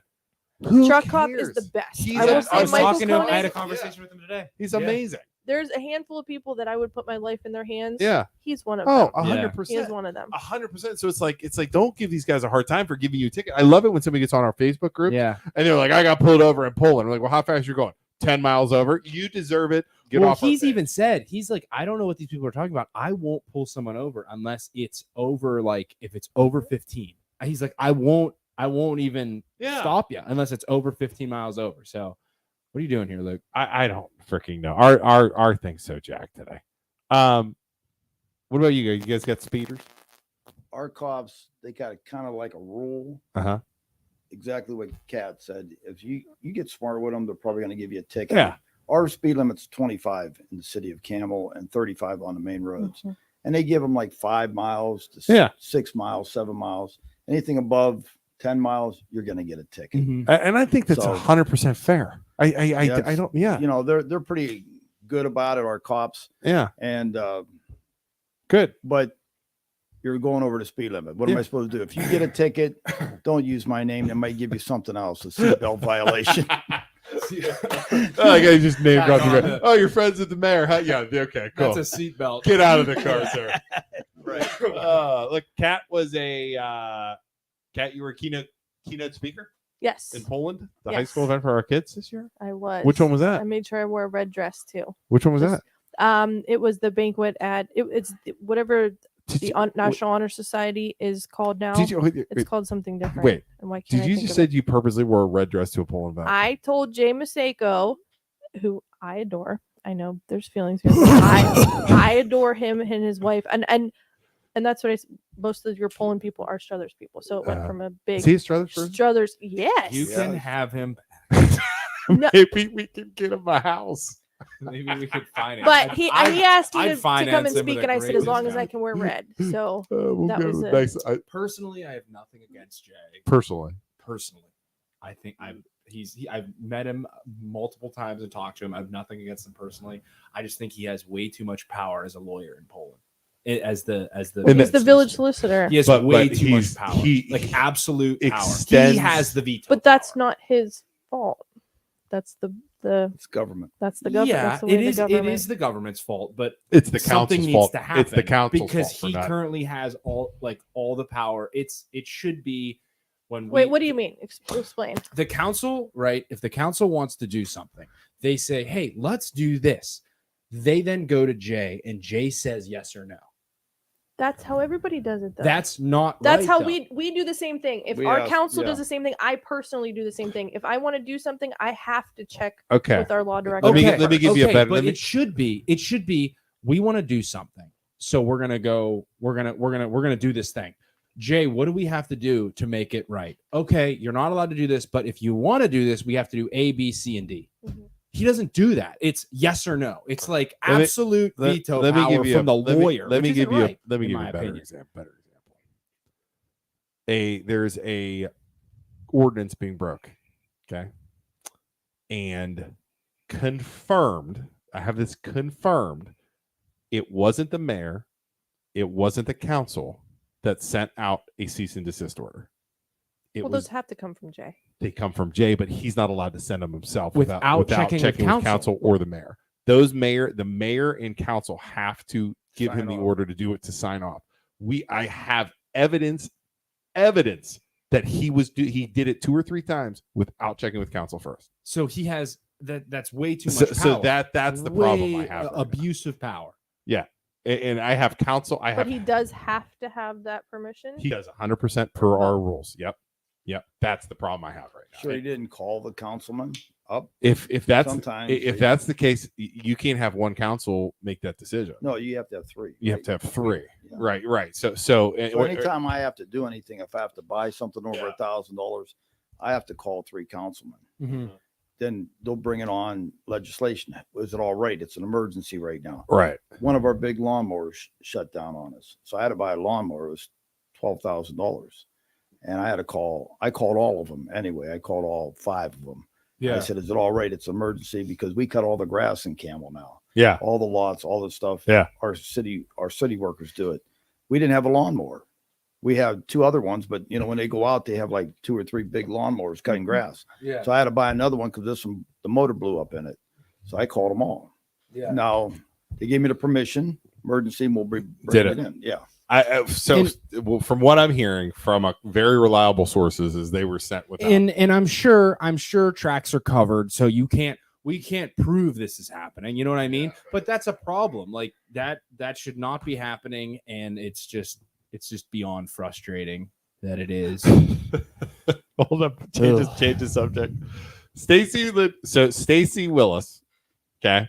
who Truck cop is cares? the best. He's I will a- say I was Michael talking to him. I had a Koenig, conversation with him today. He's Yeah. amazing. there's a handful of people that I would put my life in their hands. Yeah. He's one of Oh, them. 100%. He is one of them. 100%. So it's like don't give these guys a hard time for giving you a ticket. I love it when somebody gets on our Facebook group Yeah. and they're like, I got pulled over in Poland. I'm like, well, how fast you going? 10 miles over. You deserve it. Get Well, off. our he's thing. even said, he's like, I don't know what these people are talking about. I won't pull someone over unless it's over, like if it's over 15. He's like, I won't even Yeah. stop you unless it's over 15 miles over. So what are you doing here, Luke? I don't freaking know. Our thing's so jacked today. What about you guys? You guys got speeders? Our cops, they got kind of like a rule. Uh-huh. Exactly what Kat said. If you get smart with them, they're probably going to give you a ticket. Yeah. Our speed limit's 25 in the city of Campbell and 35 on the main roads. Mhm. And they give them like 5 miles to Yeah. 6 miles, 7 miles. Anything above 10 miles, you're going to get a ticket. And I think that's So- 100% fair. I it's- don't. Yeah. You know, they're pretty good about it, our cops. Yeah. And Good. but you're going over the speed limit. What am Yeah. I supposed to do? If you get a ticket, don't use my name. They might give you something else, a seatbelt violation. Oh, I just name Back dropped on you. it. Oh, you're friends with the mayor. Huh? Yeah. Okay. Cool. That's a seatbelt. Get out of the car, sir. Right. Look, Kat was a Kat. You were a keynote speaker Yes, in Poland, the high Yes. school event for our kids this year. I was. Which one was I that? made sure I wore a red dress too. Which one was Just- that? It was the banquet at it's whatever Did the you- National Honor Society is called now. Did you, It's called something different. wait, And why can't did I you think just of say it? you purposely wore a red dress to a Poland event? I told Jay Maseko, who I adore. I know there's feelings here. But I adore him and his wife, and that's what most of your Poland people are Struthers people. So it went from a big Is he a Struthers person? Struthers. Yes. You Yeah. can have him. No. Maybe we can get him a house. Maybe we could find it. But he asked me I'd to come finance and him with speak, a and I said great as long as I discount. can wear red. So We'll That get was him it. next. Personally, I have nothing against Jay. Personally, Personally, I think I've met him multiple times and talked to him. I have nothing against him personally. I just think he has way too much power as a lawyer in Poland. He's the village solicitor. He has way too much power. Absolute power. He has the veto. But that's not his fault. That's it's government. That's the government. Yeah, that's the it is the government's fault, but it's the something council's needs fault. to happen. It's the council's because fault he currently has all the power. It should be when. Wait, what do you mean? Explain. The council, right? If the council wants to do something, they say, "Hey, let's do this." They then go to Jay, and Jay says yes or no. That's how everybody does it, though. That's not That's right, how though. we do the same thing. If our council does the same thing, I personally do the same thing. If I want to do something, I have to check with our law director. Let me give you a better. But it should be. We want to do something, so we're gonna go. We're gonna do this thing. Jay, what do we have to do to make it right? Okay, you're not allowed to do this, but if you want to do this, we have to do A, B, C, and D. Mm-hmm. He doesn't do that. It's yes or no. It's like absolute veto power from the lawyer. Let me give you a better example. There's a ordinance being broke, okay, and confirmed. I have this confirmed. It wasn't the mayor, it wasn't the council that sent out a cease and desist order. Those have to come from Jay. They come from Jay, but he's not allowed to send them himself without checking with council or the mayor. The mayor and council have to give him the order to do it, to sign off. I have evidence that he did it 2 or 3 times without checking with council first. So he has that's way too much power. So that's the problem I have. Abusive power. Yeah. And I have council. But he does have to have that permission. He does 100% per our rules. Yep. That's the problem I have right now. Sure, he didn't call the councilman up. If that's the case, you can't have one council make that decision. No, you have to have 3. You have to have 3. Yeah. Right. So anytime I have to do anything, if I have to buy something over $1,000, I have to call 3 councilmen. Mm-hmm. Then they'll bring it on legislation. Is it all right? It's an emergency right now. Right. One of our big lawnmowers shut down on us. So I had to buy a lawnmower. It was $12,000. And I called all of them anyway. I called all 5 of them. Yeah. I said, is it all right? It's emergency because we cut all the grass in Campbell now. Yeah. All the lots, all the stuff. Yeah. Our city workers do it. We didn't have a lawnmower. We have 2 other ones, but when they go out, they have like 2 or 3 big lawnmowers cutting grass. Yeah. So I had to buy another one because the motor blew up in it. So I called them all. Yeah. Now they gave me the permission. Emergency will bring it in. Yeah. From what I'm hearing from a very reliable sources is they were sent without. And I'm sure tracks are covered, so we can't prove this is happening. You know what I mean? Yeah. But that's a problem. Like that should not be happening, and it's just beyond frustrating that it is. Hold up, change the subject. Stacy Willis, okay.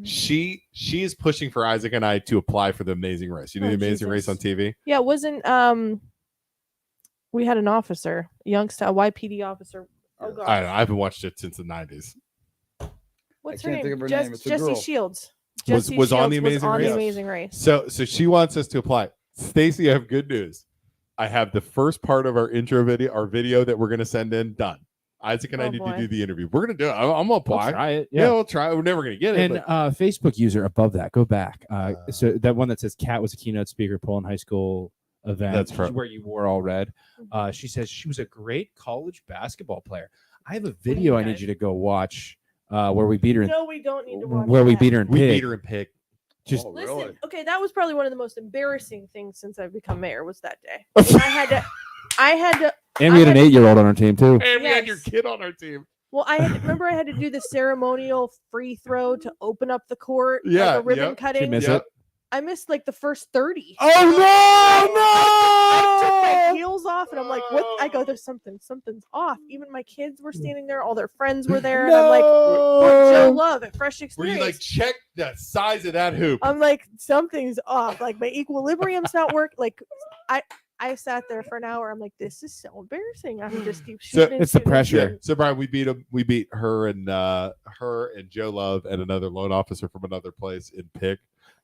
She is pushing for Isaac and I to apply for the Amazing Race. You know the Amazing Race on TV? Yeah, it wasn't we had an officer, a YPD officer. Oh gosh. I haven't watched it since the 90s. What's her name? Jesse Shields. Was on the Amazing Race. So she wants us to apply. Stacy, I have good news. I have the first part of our intro video, our video that we're going to send in done. Isaac and I need to do the interview. We're going to do it. I'm going to apply. We'll try it. Yeah, we'll try it. We're never going to get it. And Facebook user above that, go back. So that one that says Kat was a keynote speaker at Poland High School event. That's where you wore all red. She says she was a great college basketball player. I have a video I need you to go watch where we beat her. No, we don't need to watch where we beat her in Pig. We beat her in Pig. Just listen. Really? Okay, that was probably one of the most embarrassing things since I've become mayor. Was that day? I had to. And we had an 8-year-old on our team too. And we had your kid on our team. Well, I had to do the ceremonial free throw to open up the court. Yeah, like a ribbon cutting. Did you miss it? I missed like the first 30. Oh no! I took my heels off and I'm like, what? I go, something's off. Even my kids were standing there, all their friends were there, and I'm like, Joe Love at Fresh Experience. Were you like, check the size of that hoop? I'm like, something's off. Like my equilibrium's not working. Like I sat there for an hour. I'm like, this is so embarrassing. I just keep shooting. It's the pressure. Yeah. So Brian, we beat her and Joe Love and another loan officer from another place in Pig.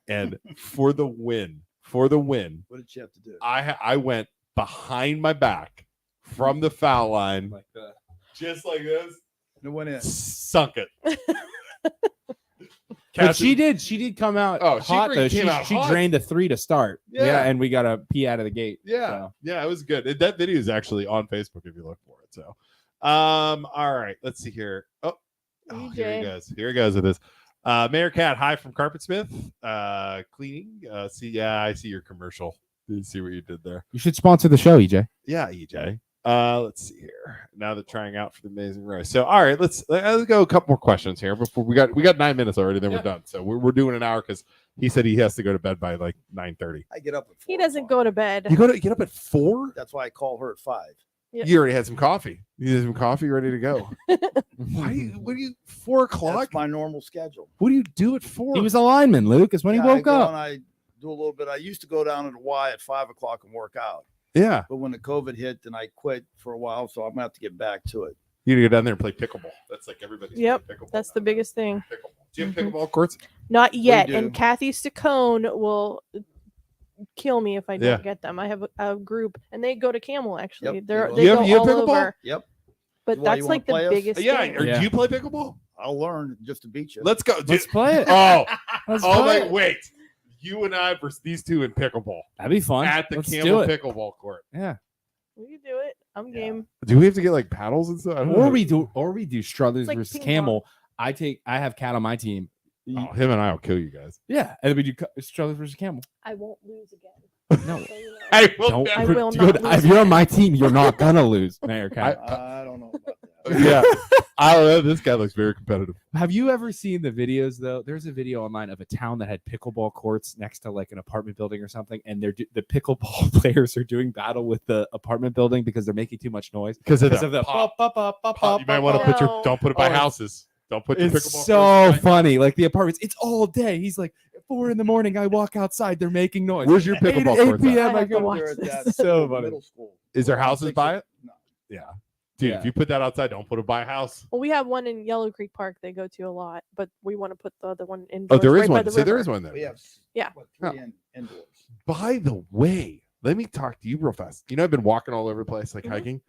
And for the win, what did you have to do? I went behind my back from the foul line, like that. just like this. It went in. Sunk it. But she did come out hot though. Came out She hot. drained a 3 to start. Yeah. And we got a pee out of the gate. Yeah, so. yeah, it was good. That video is actually on Facebook if you look for it. So, all right, let's see here. Here he goes. Here he goes with this. Mayor Cat, hi from Carpetsmith. Cleaning. I see your commercial. Didn't see what you did there. You should sponsor the show, EJ. Yeah, EJ. Let's see here. Now they're trying out for the Amazing Race. So, all right, let's go a couple more questions here before we got 9 minutes already. Then we're done. So we're doing an hour because he said he has to go to bed by like 9:30. I get up at 4. He doesn't go to bed. You get up at 4? That's why I call her at 5. Yep. You already had some coffee. You had some coffee ready to go. What do you 4 o'clock? That's my normal schedule. What do you do at 4? He was a lineman, Luke. It's when he woke I go up. and I do a little bit. I used to go down to the Y at 5 o'clock and work out. Yeah. But when the COVID hit, then I quit for a while, so I'm gonna have to get back to it. You need to go down there and play pickleball. That's like everybody's Yep, playing pickleball. that's the biggest thing. Pickleball. Do you have pickleball courts? Not yet. do. And Kathy Stacone will kill me if I don't get them. I have a group, and they go to Camel actually. Yep, They you go have all pickleball? over. Yep. But Why, that's you wanna like the play us? biggest Yeah. thing. Or do you play pickleball? I'll learn just to beat you. Let's go. Dude. Let's play it. Oh, Let's oh play my! it. Wait, you and I versus these two in pickleball That'd be fun. at the Let's do Campbell it. pickleball court. Yeah. We can do it. I'm game. Do we have to get like paddles and stuff? I don't know. Or we do Struthers It's like versus ping Camel. I have Cat on my team. Oh, him and I will kill you guys. Yeah, and then we do Struthers versus Camel. I won't lose again. No. So, you know. I will. Don't, I will dude, not if lose you're on my team, you're not gonna lose, Mayor Cat. I don't know about that. Yeah, I don't know. This guy looks very competitive. Have you ever seen the videos though? There's a video online of a town that had pickleball courts next to like an apartment building or something, and the pickleball players are doing battle with the apartment building because they're making too much noise. Because of the pop. pop, pop, pop, Pop. You might want to put your. No. Don't put it by Oh, houses. Don't put your It's pickleball. so courts by- funny. Like the apartments, it's all day. He's like, at 4 a.m, I walk outside. They're making noise. Where's your 8 pickleball 8 courts? at? p.m. I I have to go watch They're at this. that So funny. middle school. Is there houses by it? No. Yeah, dude. Yeah. If you put that outside, don't put it by a house. Well, we have one in Yellow Creek Park they go to a lot, but we want to put the other one indoors. Oh, there is right by one. the See, there river. is one there. We have Yeah. 3 indoors. By the way, let me talk to you real fast. You know, I've been walking all over the place, like Mhm. hiking.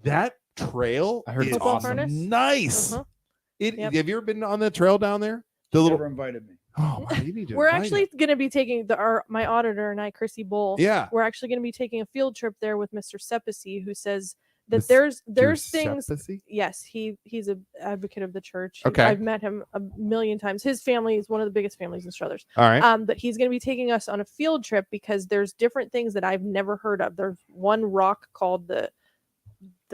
That trail I heard is it's Football awesome. furnace? nice. Uh-huh. It, Yep. Have you ever been on the trail down there? The Never little. invited me. Oh, man, you need to We're invite actually me. going to be taking my auditor and I, Chrissy Bull. Yeah. We're actually going to be taking a field trip there with Mr. Sepisi, who says that This- there's things. Giuseppe? Yes, he's an advocate of the church. Okay. I've met him a million times. His family is one of the biggest families in Struthers. All right. But he's going to be taking us on a field trip because there's different things that I've never heard of. There's one rock called the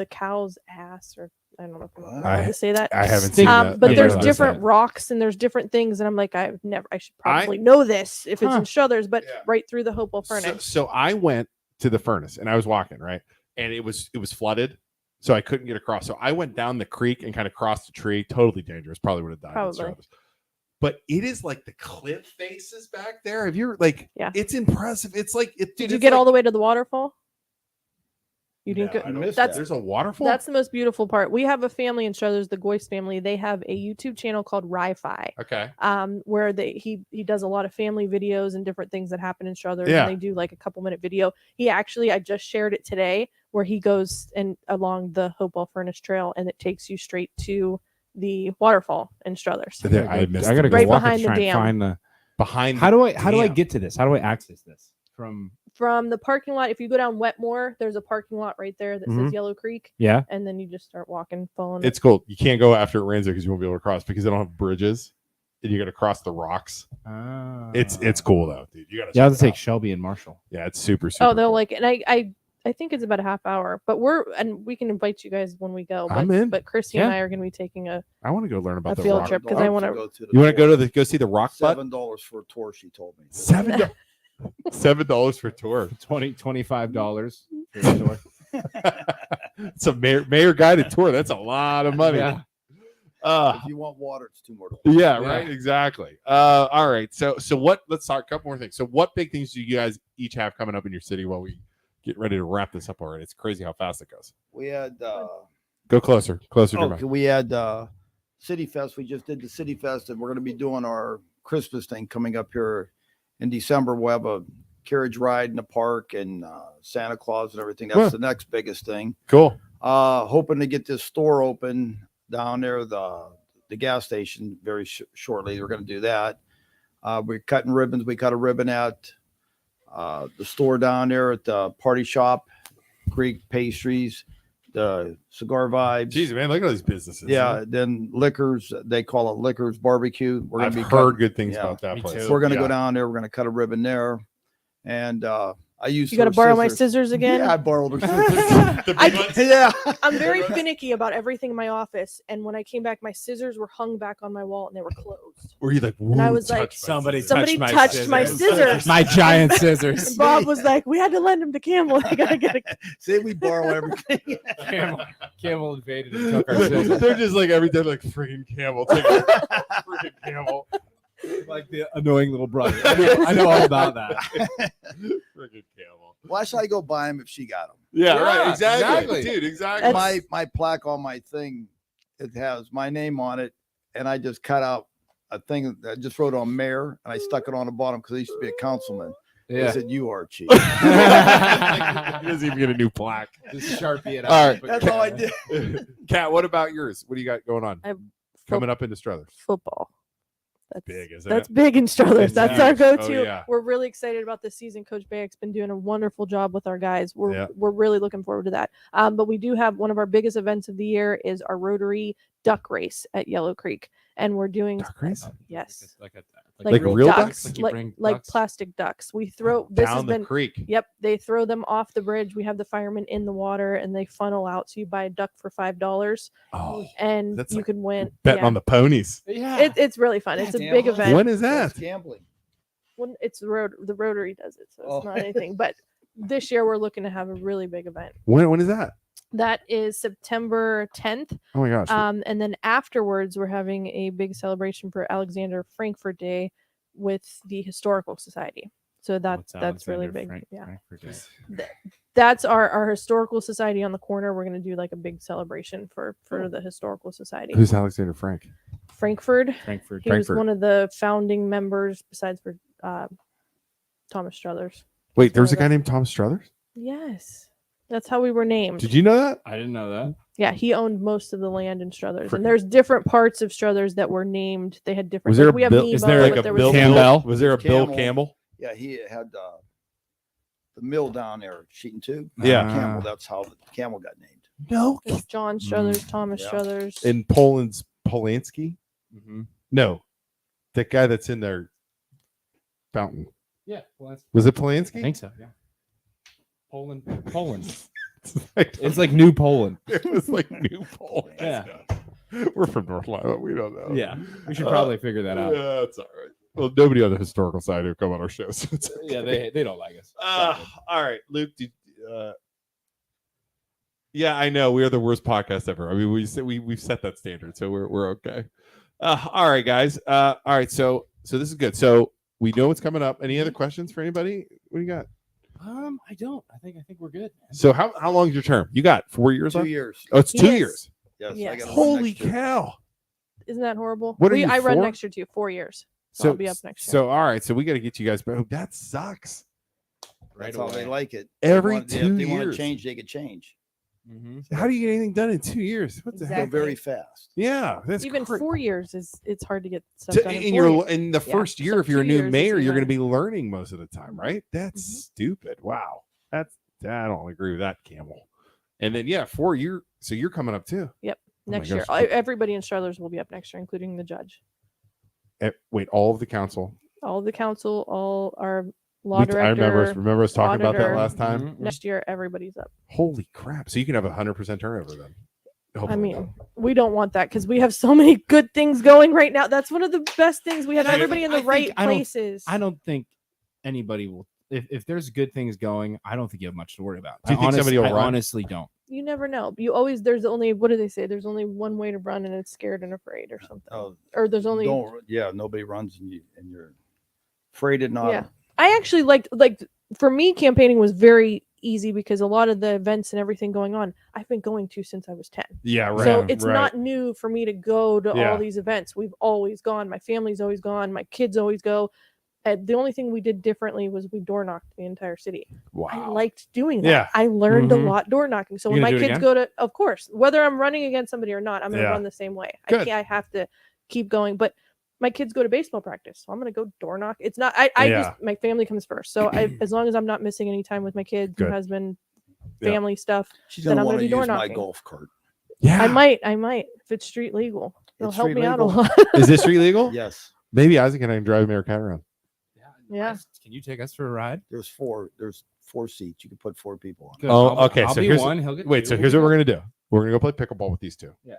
cow's ass, or I don't know if I'm allowed to say that. I haven't seen that. But Yeah, there's realize different that. rocks and there's different things, and I'm like, I should probably know this if it's Huh. in Struthers, but Yeah. right through the Hopewell So, furnace. so I went to the furnace and I was walking, right, and it was flooded, so I couldn't get across. So I went down the creek and kind of crossed the tree. Totally dangerous. Probably would have died. in Probably. Struthers. But it is like the cliff faces back there. Have you like? Yeah. It's impressive. It's like it. Did you get all the way to the waterfall? You didn't No, go. I don't- missed That's that. There's a waterfall. That's the most beautiful part. We have a family in Struthers, the Goyce family. They have a YouTube channel called Ri-Fi, okay. where he does a lot of family videos and different things that happen in Struthers. Yeah. And they do like a couple-minute video. I just shared it today, where he goes and along the Hopewell Furnace Trail, and it takes you straight to the waterfall in Struthers. There, I missed I gotta it. go Right walk behind and the try and dam. find the. behind. How do I Damn. get to this? How do I access this From the parking lot, if you go down Wetmore, there's a parking lot right there that Mhm. says Yellow Creek, Yeah. and then you just start walking, following. It's cool. You can't go after it rains because you won't be able to cross because they don't have bridges, and you got to cross the rocks. It's cool though, dude. You got to. Yeah, I'll have to take Shelby and Marshall. Yeah, it's super. Super Oh, they'll cool. like, and I think it's about a half hour, but we can invite you guys when we go. But, I'm in. But Christy and Yeah. I are going to be taking a I want to go learn about a the field rock. trip, 'cause I wanna- You want to go see the rock butt? $7 for a tour, she told me. $7 for a tour. $25. It's a mayor guided tour. That's a lot of money. Yeah. If you want water, it's $2 more. Yeah, right. Exactly. All right. So what? Let's talk a couple more things. So what big things do you guys each have coming up in your city while we get ready to wrap this up already? It's crazy how fast it goes. We had Go closer to your mic. we had City Fest. We just did the City Fest, and we're going to be doing our Christmas thing coming up here in December. We'll have a carriage ride in the park and Santa Claus and everything. That's Huh. the next biggest thing. Cool. Hoping to get this store open down there, the gas station, very shortly. We're going to do that. We're cutting ribbons. We cut a ribbon at the store down there at the Party Shop, Greek Pastries, the Cigar Vibes. Jeez, man, look at all these businesses. Yeah, then Liquors. They call it Liquors Barbecue. We're I've going to heard good things about that me place. too. We're going to go down there. We're going to cut a ribbon there, and I used. You got to borrow my scissors again. Yeah, I borrowed her scissors. Yeah, I'm very finicky about everything in my office, and when I came back, my scissors were hung back on my wall and they were closed. Were you like, and I was like, somebody touched my scissors. My giant scissors. And Bob was like, we had to lend them to Campbell. I gotta get a say we borrow everything. Camel invaded and took our scissors. they're just like every day, like freaking Campbell, freaking Campbell, Like the annoying little brother. I know all about that. freaking Campbell. Why should I go buy them if she got them? Yeah, Yeah, right, exactly, exactly. dude, exactly. My plaque on my thing, it has my name on it, and I just cut out a thing. I just wrote on mayor, and I stuck it on the bottom because I used to be a councilman. I Yeah. said, "You are chief." He doesn't even get a new plaque. Just Sharpie it out. All right. That's all I did. Kat, what about yours? What do you got going on? I have Coming up into Struthers. football. That's Big, isn't That's it? big in Struthers. It's That's huge. our go-to. Oh, yeah. We're really excited about this season. Coach Bayek's been doing a wonderful job with our guys. Yeah. We're really looking forward to that. But we do have one of our biggest events of the year is our Rotary Duck Race at Yellow Creek, and we're doing Duck race? yes, Like real ducks, Like you like bring like ducks? plastic ducks. We throw this has Down the been creek. Yep, they throw them off the bridge. We have the firemen in the water, and they funnel out. So you buy a duck for $5, Oh, and that's you like can win. betting Yeah. on the ponies. Yeah. It's really fun. It's a Damn, big huh? event. When is that? That's gambling. When it's the Rotary does it, so it's Oh. not anything. But this year we're looking to have a really big event. When is that? That is September 10th. Oh my gosh. And then afterwards we're having a big celebration for Alexander Frankfurt Day with the Historical Society. So that's really big. That's our Historical Society on the corner. We're going to do like a big celebration for the Historical Society. Who's Alexander Frank? Frankfurt. Frankfurt. He was one of the founding members besides for Thomas Struthers. Wait, there was a guy named Tom Struthers? Yes. That's how we were named. Did you know that? I didn't know that. Yeah, he owned most of the land in Struthers. Freaking- And there's different parts of Struthers that were named. They had different. Was there like, a we have Bill- Nemo, is there like but a there Bill was Campbell? Was there a Bill Camel. Campbell? Yeah, he had the mill down there, Sheeting Tube. Yeah. Campbell. That's how the Camel got named. No. There's John Struthers, Thomas Yeah. Struthers. In Poland's Polanski? Mm-hmm. No. That guy that's in their fountain. Yeah. Well, Was it Polanski? I think so. Yeah. Poland. It's like New Poland. It was like New Poland. Yeah. We're from North Carolina. We don't know. Yeah. We should probably figure that out. Yeah, that's all right. Well, nobody on the historical side who come on our show. So it's okay. Yeah, they don't like us. All right, Luke. Yeah, I know we are the worst podcast ever. I mean, we've set that standard, so we're okay. All right, guys. All right, so this is good. So we know what's coming up. Any other questions for anybody? What do you got? I don't. I think we're good. So how long is your term? You got 4 years 2 left? years. Oh, it's 2 Yes. years. Yes. Yes. I got one Holy next year. cow! Isn't that horrible? What are you, I run 4? next year too, 4 years. So I'll be up next year. So all right, so we got to get you guys. But that sucks. That's how they like it. Every If 2 they want years. to change, they could change. Mm-hmm. How do you get anything done in 2 years? What the Go heck? Exactly. very fast. Yeah, that's even cra- 4 years it's hard to get stuff done. in 4 your years. in the Yeah, first year, so if you're a 2 new years is mayor, you're going to yeah. be learning most of the time, right? That's Mhm. stupid. Wow, I don't agree with that, Campbell. And then 4 year, so you're coming up too. Yep, Oh my next year. gosh. Everybody in Struthers will be up next year, including the judge. Wait, all of the council. All of the council, all our law director. I remember us talking about that auditor. last time. Mhm. Next year, everybody's up. Holy crap! So you can have 100% turnover then. I Hopefully. mean, we don't want that because we have so many good things going right now. That's one of the best things. We have I- everybody in the I think- right I don't- places. I don't think anybody will. If there's good things going, I don't think you have much to worry about. Do you think somebody will I run? honestly don't. You never know. There's only, what do they say? There's only one way to run, and it's scared and afraid, or something. Oh, Or there's only. nobody runs and you're afraid of not. Yeah. I actually liked, for me, campaigning was very easy because a lot of the events and everything going on, I've been going to since I was 10. Yeah, right. So it's right. not new for me to go to Yeah. all these events. We've always gone. My family's always gone. My kids always go. The only thing we did differently was we door knocked the entire city. Wow. I liked doing that. Yeah. I learned a lot door knocking. So when You my gonna do it kids again? go to, of course, whether I'm running against somebody or not, I'm going to Yeah. run the same way. Good. I have to keep going. But my kids go to baseball practice, so I'm going to go door knock. It's not. I just my family comes first. So as long as I'm not missing any time with my kids, Good. my husband, Yeah. family stuff, She's then gonna I'm want going to to be use door my knocking. golf cart. Yeah. I might if it's street legal. It'll It's help street me out a legal? lot. Is this street legal? Yes. Maybe Isaac and I can drive American around. Yeah. Can you take us for a ride? There's four seats. You can put 4 people on. Good. Oh, I'll- okay. I'll So be here's one. He'll get wait. two. So here's what we're gonna do. We're gonna go play pickleball with these two. Yeah.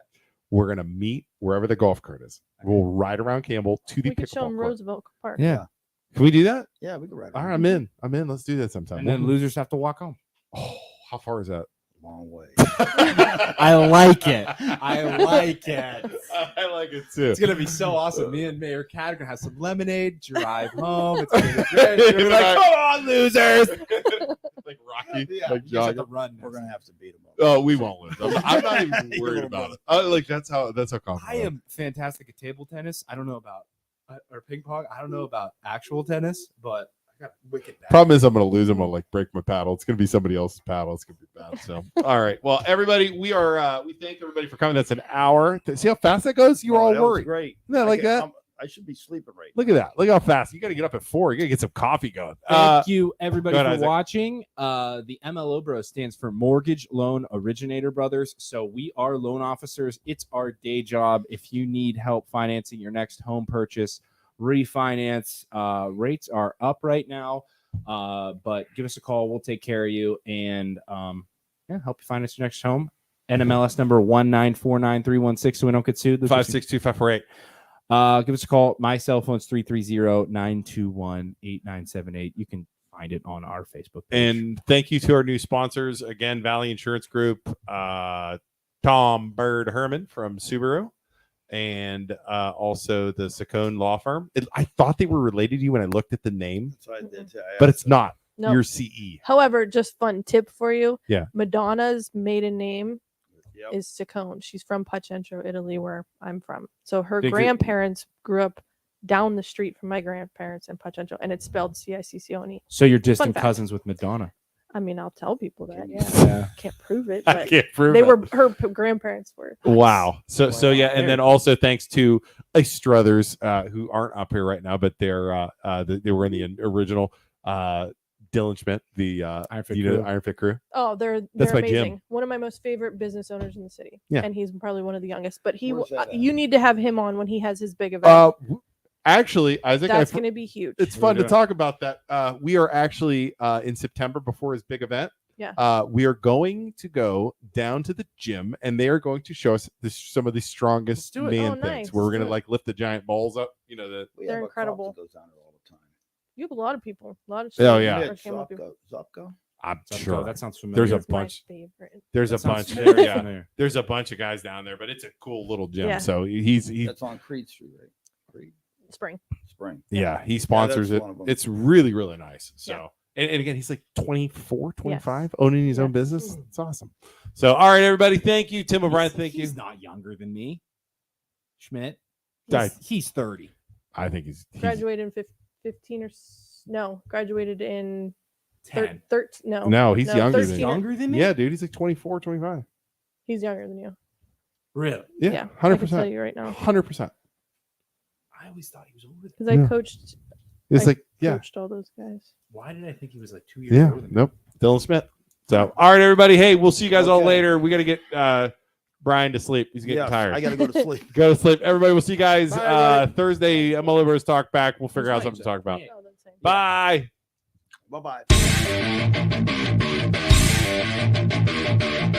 We're gonna meet wherever the golf cart is. We'll ride around Campbell to the We could show pickleball them court. Roosevelt Park. Yeah. Can we do that? Yeah, we can ride. All right, I'm in. Let's do that sometime. And then losers have to walk home. Oh, how far is that? Long way. I like it. I like it. I like it too. It's gonna be so awesome. Me and Mayor Cat are gonna have some lemonade, drive home. It's gonna be great. We're gonna be like, come on, losers! Like Rocky, Yeah, like you just have jogging. to run. We're gonna have to beat them up. Oh, we won't lose. I'm not even worried about it. Like that's how confident I am fantastic at table tennis. I don't know about or ping pong. I don't know about actual tennis, but I got wicked bad. Problem is, I'm going to lose. I'm going to like break my paddle. It's going to be somebody else's paddle. It's going to be bad. So, all right. Well, everybody, we thank everybody for coming. That's an hour. See how fast that goes? You were all that was worried. Great. Isn't that like that? I should be sleeping right Look at that. Look how fast. You got to get up at 4. You got to get some coffee going. Thank you, everybody, go ahead, for Isaac. watching. The MLO Bros stands for Mortgage Loan Originator Brothers. So we are loan officers. It's our day job. If you need help financing your next home purchase, refinance, rates are up right now. But give us a call. We'll take care of you and help you finance your next home. NMLS number 1949316 so we don't get sued. 562-548. Give us a call. My cell phone's 330-921-8978. You can find it on our Facebook page. And thank you to our new sponsors. Again, Valley Insurance Group, Tom Bird Herman from Subaru, and also the Saccone Law Firm. I thought they were related to you when I looked at the name, That's what I did too. but it's not. No. You're CE. However, just fun tip for you. Yeah. Madonna's maiden name Yep. is Saccone. She's from Pacentro, Italy, where I'm from. So her Big good- grandparents grew up down the street from my grandparents in Pacentro, and it's spelled Ciccone. So you're distant fact. cousins with Madonna. I mean, I'll tell people that. Yeah, Yeah. can't prove it, I but can't prove they it. were her grandparents were. Wow. So yeah, and Very then also thanks to Struthers, who aren't up here right now, but they're they were in the original Dylan Schmidt, the Iron Fit crew. Iron Fit crew. Oh, they're That's my gym. amazing. One of my most favorite business owners in the city. Yeah. And he's probably one of the youngest. But Where's that at? you need to have him on when he has his big event. Actually, Isaac, That's going to be huge. it's What are fun we to doing? talk about that. We are actually in September before his big event. Yeah. We are going to go down to the gym, and they are going to show us some of the strongest do it. man Oh, things. nice. Where we're Let's going do to it. like lift the giant balls up. You know the We They're have a cop incredible. that goes down there all the time. You have a lot of people. A lot of Oh, street yeah. or Yeah, camel people. Zopko. I'm That sure sounds familiar. there's a That's my bunch. favorite. There's That a sounds bunch. very Yeah, familiar. there's a bunch of guys down there, but it's a cool little gym. Yeah. So he's That's on Creed Street, right? Creed Spring. Spring. yeah, he sponsors that's it. one of 'em. It's really, really nice. So, Yeah. and again, he's like 24, 25, Yes. owning his own Yes. business. It's awesome. So, all right, everybody. Thank you. Tim O'Brien, thank you. He's not younger than me. Schmidt. Died. He's 30. I think he's Graduated in 15 or no, graduated in 10. 13. No, No, he's younger than 13 you. or- Younger than me? Yeah, dude, he's like 24, 25. He's younger than you. Really? Yeah, I can 100%. tell you right now 100%. I always thought he was older than me. because I Yeah. coached. It's I like, yeah, coached all those guys. Why did I think he was like 2 years yeah, older than me? nope. Dylan Smith. So, all right, everybody. Hey, we'll see you guys all Okay. later. We got to get Brian to sleep. He's getting Yes, tired. I got to go to sleep. Go to sleep. Everybody, we'll see you guys Bye, everybody. Thursday. MLO Bros Talk back. We'll figure out Who's something to talk about. Yeah. Oh, that's insane. Bye. Bye bye.